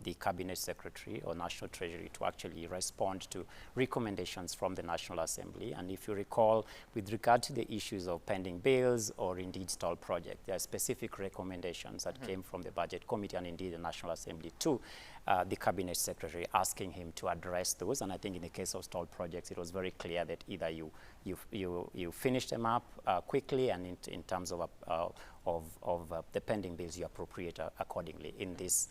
the Cabinet Secretary or National Treasury to actually respond to recommendations from the National Assembly. And if you recall, with regard to the issues of pending bills or indeed stalled projects, there are specific recommendations that came from the Budget Committee and indeed the National Assembly to the Cabinet Secretary, asking him to address those. And I think in the case of stalled projects, it was very clear that either you finish them up quickly, and in terms of the pending bills, you appropriate accordingly in this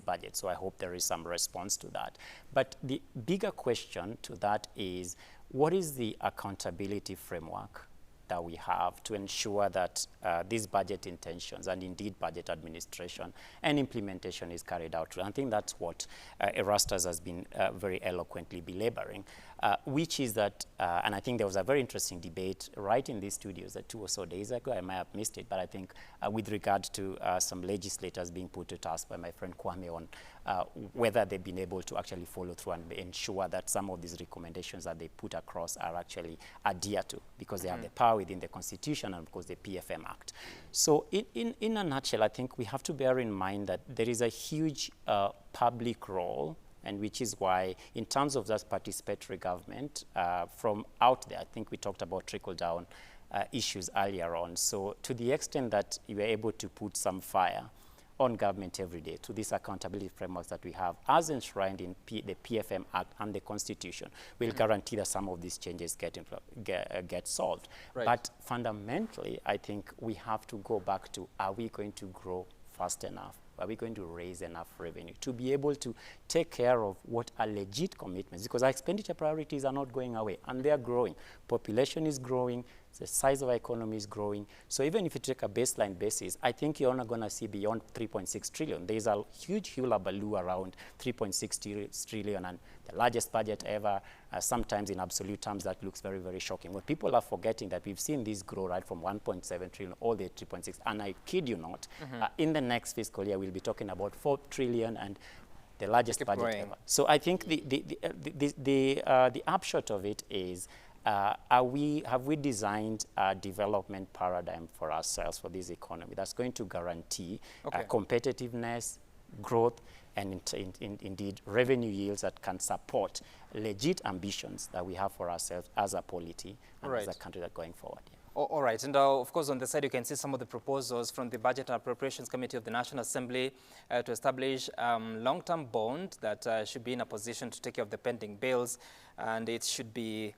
budget. So I hope there is some response to that. But the bigger question to that is, what is the accountability framework that we have to ensure that these budget intentions and indeed budget administration and implementation is carried out? I think that's what Erastus has been very eloquently belaboring, which is that, and I think there was a very interesting debate right in these studios 2 or so days ago. I might have missed it, but I think with regard to some legislators being put to task by my friend Kwame on whether they've been able to actually follow through and ensure that some of these recommendations that they put across are actually adhered to, because they have the power within the Constitution and, of course, the PFM Act. So in a nutshell, I think we have to bear in mind that there is a huge public role, and which is why, in terms of that participatory government, from out there, I think we talked about trickle-down issues earlier on. So to the extent that you are able to put some fire on government every day to these accountability frameworks that we have, as enshrined in the PFM Act and the Constitution, will guarantee that some of these changes get solved. Right. But fundamentally, I think we have to go back to, are we going to grow fast enough? Are we going to raise enough revenue to be able to take care of what are legit commitments? Because our expenditure priorities are not going away, and they are growing. Population is growing, the size of our economy is growing. So even if you take a baseline basis, I think you're not going to see beyond 3.6 trillion. There's a huge hullabaloo around 3.6 trillion and the largest budget ever. Sometimes in absolute terms, that looks very, very shocking. But people are forgetting that we've seen this grow right from 1.7 trillion all the way to 3.6. And I kid you not, in the next fiscal year, we'll be talking about 4 trillion and the largest budget ever. So I think the upshot of it is, have we designed a development paradigm for ourselves, for this economy, that's going to guarantee competitiveness, growth, and indeed revenue yields that can support legit ambitions that we have for ourselves as a polity and as a country that going forward. Yeah. All right, and of course on the side you can see some of the proposals from the Budget and Appropriations Committee of the National Assembly to establish long-term bond that should be in a position to take care of the pending bills, and it should be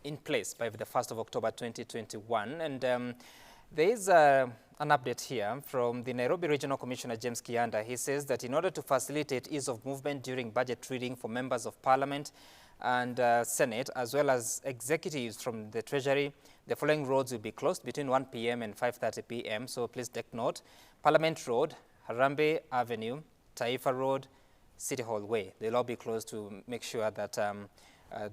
in place by the 1st of October 2021. And there is an update here from the Nairobi Regional Commissioner James Kianda. He says that in order to facilitate ease of movement during budget reading for members of Parliament and Senate, as well as executives from the Treasury, the following roads will be closed between 1 p.m. and 5:30 p.m. So please take note: Parliament Road, Harambee Avenue, Taifa Road, City Hall Way. They'll all be closed to make sure that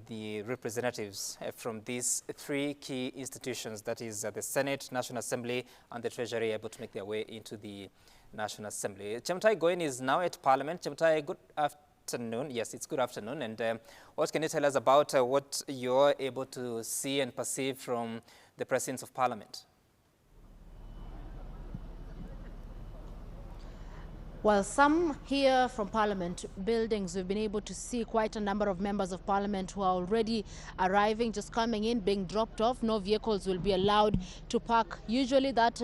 the representatives from these three key institutions, that is the Senate, National Assembly, and the Treasury, are able to make their way into the National Assembly. Chemtai Goen is now at Parliament. Chemtai, good afternoon. Yes, it's good afternoon. And what can you tell us about what you're able to see and perceive from the presence of Parliament? Well, some here from Parliament buildings, we've been able to see quite a number of members of Parliament who are already arriving, just coming in, being dropped off. No vehicles will be allowed to park. Usually that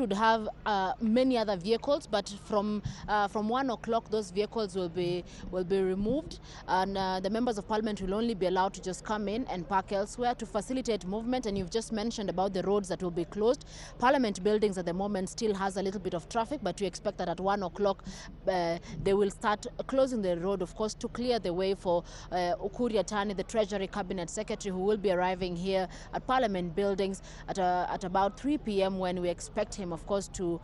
would have many other vehicles, but from 1 o'clock, those vehicles will be removed, and the members of Parliament will only be allowed to just come in and park elsewhere to facilitate movement. And you've just mentioned about the roads that will be closed. Parliament buildings at the moment still has a little bit of traffic, but we expect that at 1 o'clock they will start closing the road, of course, to clear the way for Ukur Yatani, the Treasury Cabinet Secretary, who will be arriving here at Parliament buildings at about 3 p.m. when we expect him, of course, to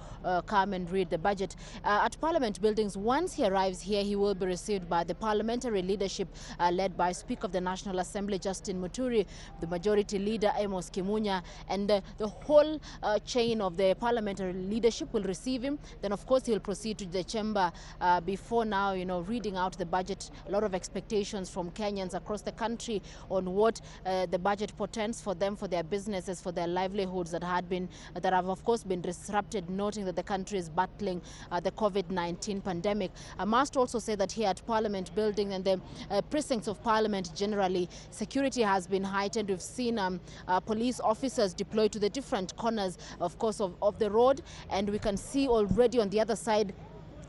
come and read the budget. At Parliament buildings, once he arrives here, he will be received by the parliamentary leadership led by Speaker of the National Assembly, Justin Muturi, the Majority Leader, Amos Kimunya, and the whole chain of the parliamentary leadership will receive him. Then, of course, he'll proceed to the chamber before now, reading out the budget. A lot of expectations from Kenyans across the country on what the budget portends for them, for their businesses, for their livelihoods that have, of course, been disrupted, noting that the country is battling the COVID-19 pandemic. I must also say that here at Parliament building and the precincts of Parliament generally, security has been heightened. We've seen police officers deployed to the different corners, of course, of the road, and we can see already on the other side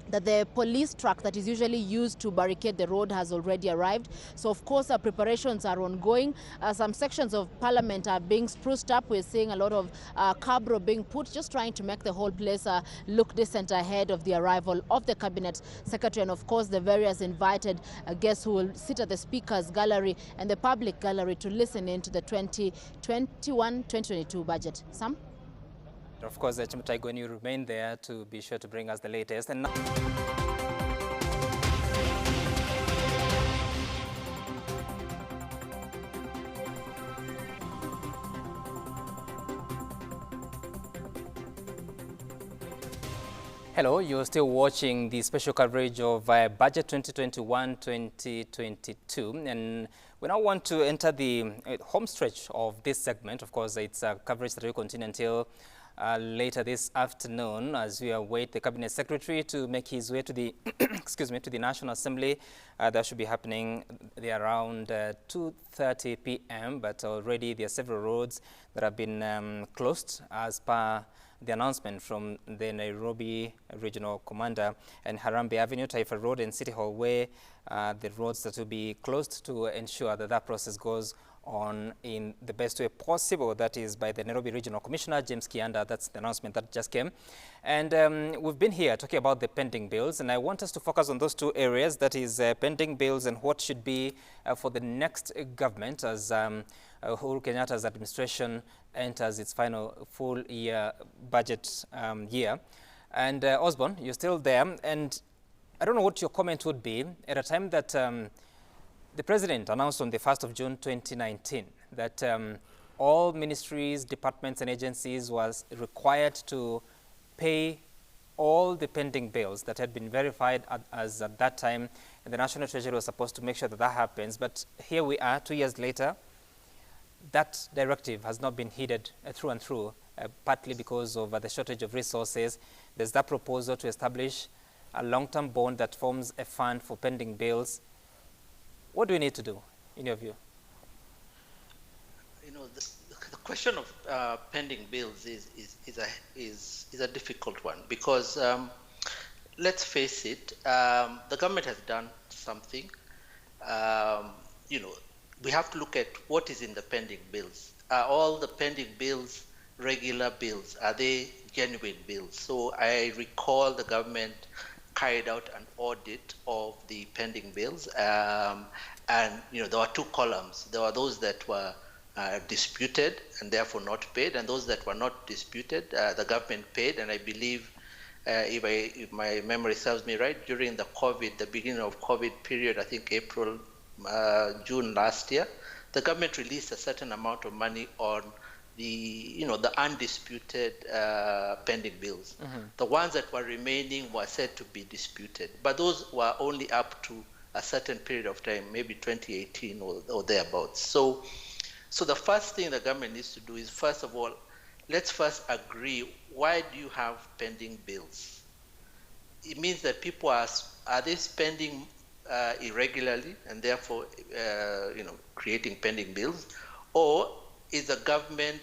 that the police truck that is usually used to barricade the road has already arrived. So, of course, our preparations are ongoing. Some sections of Parliament are being spruced up. We're seeing a lot of cabro being put, just trying to make the whole place look decent ahead of the arrival of the Cabinet Secretary and, of course, the various invited guests who will sit at the Speaker's gallery and the public gallery to listen in to the 2021-2022 budget. Sam? Of course, Chimutai, you remain there to be sure to bring us the latest. And now hello, you're still watching the special coverage of Budget 2021-2022, and we now want to enter the home stretch of this segment. Of course, it's a coverage that will continue until later this afternoon as we await the Cabinet Secretary to make his way to the excuse me, to the National Assembly. That should be happening there around 2:30 p.m. But already there are several roads that have been closed as per the announcement from the Nairobi Regional Commander, and Harambee Avenue, Taifa Road, and City Hall, where the roads that will be closed to ensure that that process goes on in the best way possible. That is by the Nairobi Regional Commissioner, James Kianda. That's the announcement that just came. And we've been here talking about the pending bills, and I want us to focus on those two areas, that is pending bills and what should be for the next government as Uhuru Kenyatta's administration enters its final full year budget year. And Osborne, you're still there, and I don't know what your comment would be at a time that the President announced on the 1st of June 2019 that all ministries, departments and agencies was required to pay all the pending bills that had been verified as at that time, and the National Treasury was supposed to make sure that that happens. But here we are 2 years later. That directive has not been heeded through and through, partly because of the shortage of resources. There's that proposal to establish a long-term bond that forms a fund for pending bills. What do we need to do, in your view? The question of pending bills is a difficult one because let's face it, the government has done something. We have to look at what is in the pending bills. Are all the pending bills regular bills? Are they genuine bills? So I recall the government carried out an audit of the pending bills, and there were two columns. There were those that were disputed and therefore not paid, and those that were not disputed, the government paid. And I believe, if my memory serves me right, during the beginning of COVID period, I think April, June last year, the government released a certain amount of money on the undisputed pending bills. Mm-hmm. The ones that were remaining were said to be disputed, but those were only up to a certain period of time, maybe 2018 or thereabouts. So the first thing the government needs to do is, first of all, let's first agree, why do you have pending bills? it means that people are they spending irregularly and therefore creating pending bills, or is the government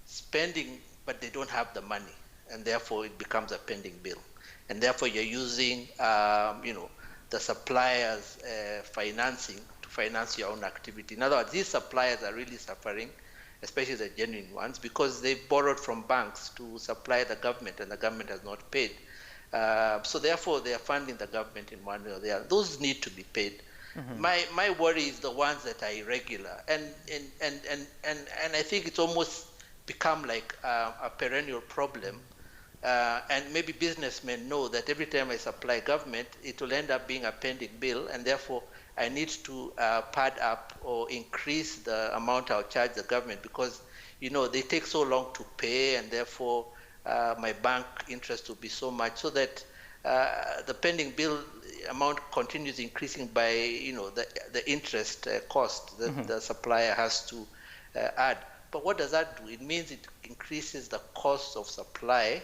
spending but they don't have the money and therefore it becomes a pending bill, and therefore you're using the suppliers financing to finance your own activity. In other words, these suppliers are really suffering, especially the genuine ones, because they borrowed from banks to supply the government and the government has not paid. So therefore, they are funding the government in one way or the other. Those need to be paid. Mm-hmm. My worry is the ones that are irregular, and I think it's almost become like a perennial problem. And maybe businessmen know that every time I supply government, it will end up being a pending bill, and therefore I need to pad up or increase the amount I'll charge the government, because they take so long to pay, and therefore my bank interest will be so much, so that the pending bill amount continues increasing by the interest cost that mm-hmm. the supplier has to add. But what does that do? It means it increases the cost of supply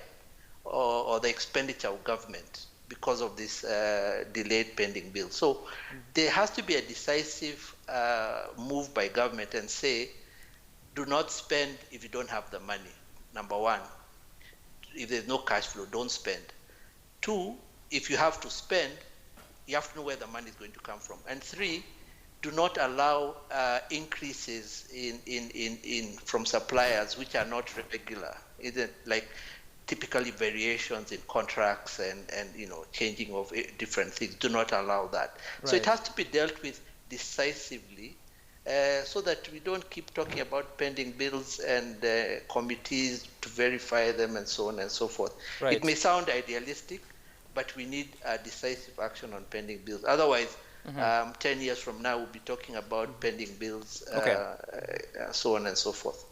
or the expenditure of government because of this delayed pending bill. So mm-hmm. there has to be a decisive move by government and say, do not spend if you don't have the money, number one. If there's no cash flow, don't spend. Two, if you have to spend, you have to know where the money is going to come from. And three, do not allow increases in from suppliers which are not regular. Either like typically variations in contracts and changing of different things. Do not allow that. Right. So it has to be dealt with decisively, so that we don't keep talking about pending bills and committees to verify them and so on and so forth. Right. It may sound idealistic, but we need decisive action on pending bills. Otherwise, mm-hmm. 10 years from now, we'll be talking about pending bills, so on and so forth.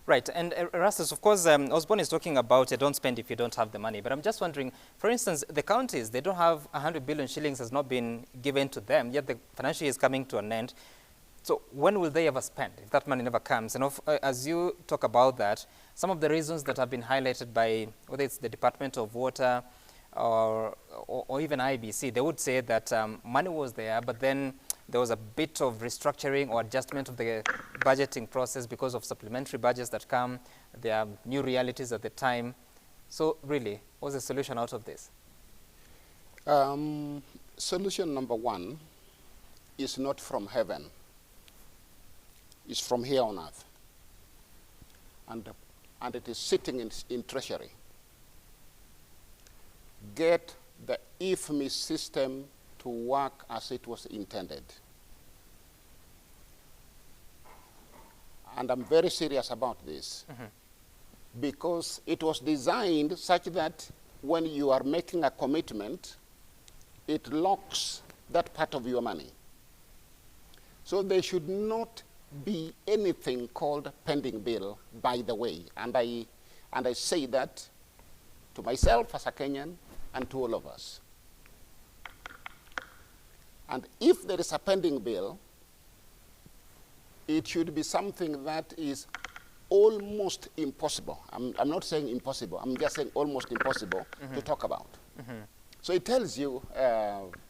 Right, and Erastus, of course, Osborne is talking about don't spend if you don't have the money. But I'm just wondering, for instance, the counties, they don't have 100 billion shillings has not been given to them, yet the financial year is coming to an end. So when will they ever spend if that money never comes? And as you talk about that, some of the reasons that have been highlighted by, whether it's the Department of Water or even IBC, they would say that money was there, but then there was a bit of restructuring or adjustment of the budgeting process because of supplementary budgets that come. There are new realities at the time. So really, what's the solution out of this? Solution number one is not from heaven. It's from here on earth. And it is sitting in Treasury. Get the IFMI system to work as it was intended. And I'm very serious about this, mm-hmm. because it was designed such that when you are making a commitment, it locks that part of your money. So there should not be anything called pending bill, by the way. And I say that to myself as a Kenyan and to all of us. And if there is a pending bill, it should be something that is almost impossible. I'm not saying impossible, I'm just saying almost impossible mm-hmm. to talk about. Mm-hmm. So it tells you,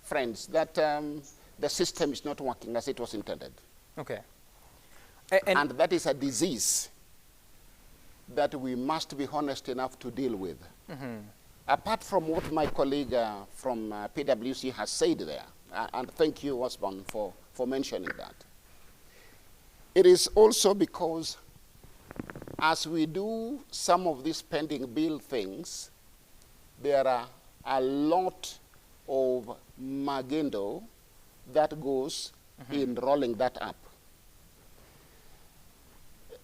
friends, that the system is not working as it was intended. Okay. And that is a disease that we must be honest enough to deal with. Mm-hmm. Apart from what my colleague from PwC has said there, and thank you, Osborne, for mentioning that. It is also because as we do some of these pending bill things, there are a lot of magendo that goes mm-hmm. in rolling that up.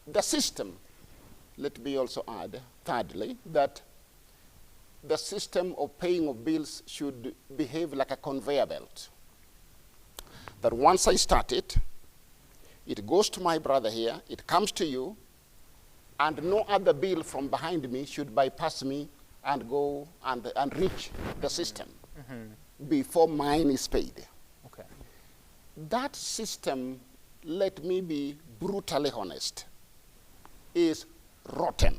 The system, let me also add, thirdly, that the system of paying of bills should behave like a conveyor belt. That once I start it, it goes to my brother here, it comes to you, and no other bill from behind me should bypass me and go and reach the system mm-hmm. before mine is paid. Okay. That system, let me be brutally honest, is rotten.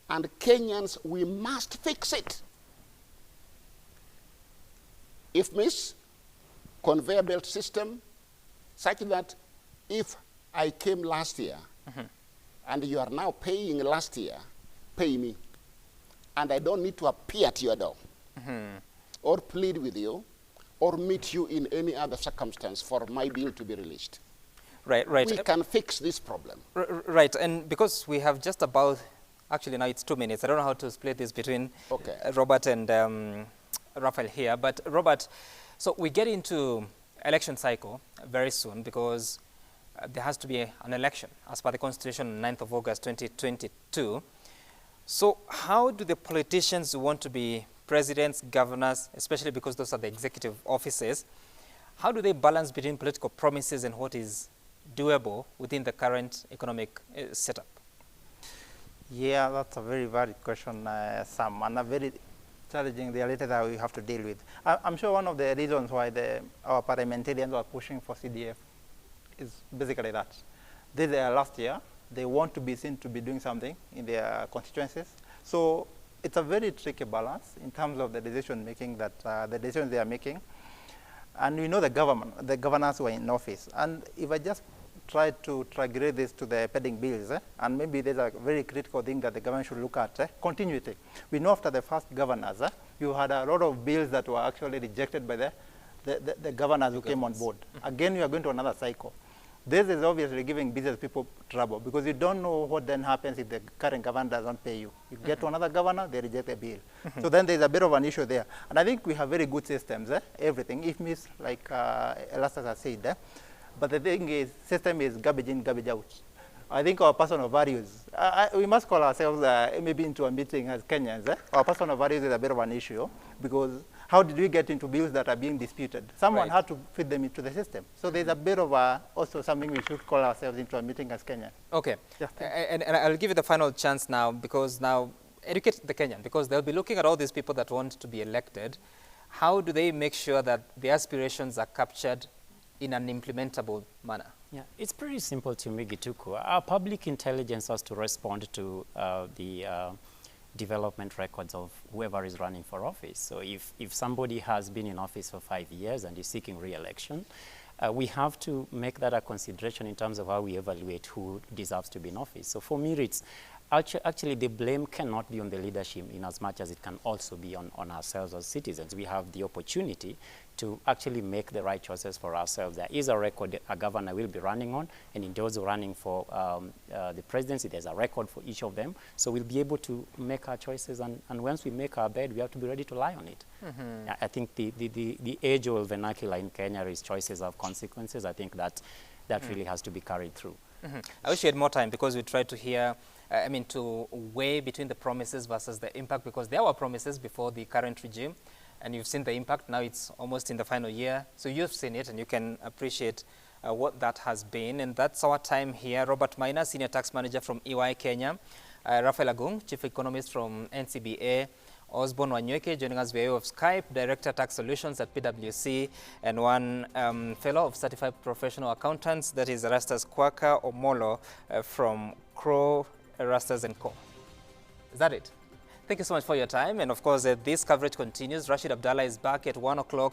And Kenyans, we must fix it. If miss, conveyor belt system, such that if I came last year and you are now paying last year, pay me. And I don't need to appear at your door or plead with you or meet you in any other circumstance for my bill to be released. Right. We can fix this problem. Right, and because we have just about, actually now it's 2 minutes. I don't know how to split this between Robert and Raphael here. But Robert, so we get into election cycle very soon because there has to be an election as per the Constitution on 9th of August 2022. So how do the politicians who want to be presidents, governors, especially because those are the executive offices, how do they balance between political promises and what is doable within the current economic setup? Yeah, that's a very valid question, Sam, and a very challenging reality that we have to deal with. I'm sure one of the reasons why our parliamentarians are pushing for CDF is basically that. Last year, they want to be seen to be doing something in their constituencies. So it's a very tricky balance in terms of the decision making that the decisions they are making. And we know the governors who are in office. And if I just try to triangulate this to the pending bills, and maybe there's a very critical thing that the government should look at, continuity. We know after the first governors, you had a lot of bills that were actually rejected by the governors who came on board. Again, you are going to another cycle. This is obviously giving business people trouble because you don't know what then happens if the current governor doesn't pay you. You get to another governor, they reject the bill. So then there's a bit of an issue there. And I think we have very good systems, everything. If miss, like Elastas has said, but the thing is, system is garbage in, garbage out. I think our personal values, we must call ourselves maybe into a meeting as Kenyans. Our personal values is a bit of an issue because how did we get into bills that are being disputed? Someone had to feed them into the system. So there's a bit of also something we should call ourselves into a meeting as Kenyans. Okay, and I'll give you the final chance now because now educate the Kenyan because they'll be looking at all these people that want to be elected. How do they make sure that the aspirations are captured in an implementable manner? Yeah, it's pretty simple to make it Tuku. Our public intelligence has to respond to the development records of whoever is running for office. So if somebody has been in office for 5 years and is seeking re-election, we have to make that a consideration in terms of how we evaluate who deserves to be in office. So for me, it's actually the blame cannot be on the leadership in as much as it can also be on ourselves as citizens. We have the opportunity to actually make the right choices for ourselves. There is a record a governor will be running on, and in those running for the presidency, there's a record for each of them. So we'll be able to make our choices, and once we make our bed, we have to be ready to lie on it. I think the age-old vernacular in Kenya is choices have consequences. I think that really has to be carried through. I wish we had more time because we tried to hear, to weigh between the promises versus the impact because there were promises before the current regime. And you've seen the impact. Now it's almost in the final year. So you've seen it and you can appreciate what that has been. And that's our time here. Robert Maina, Senior Tax Manager from EY Kenya. Raphael Agung, Chief Economist from NCBA. Osborne Wanyweke joining us via way of Skype, Director Tax Solutions at PwC, and one fellow of Certified Professional Accountants, that is Erastus Kwaka Omolo from Crow, Erastus & Co. Is that it? Thank you so much for your time. And of course, this coverage continues. Rashid Abdallah is back at 1 o'clock.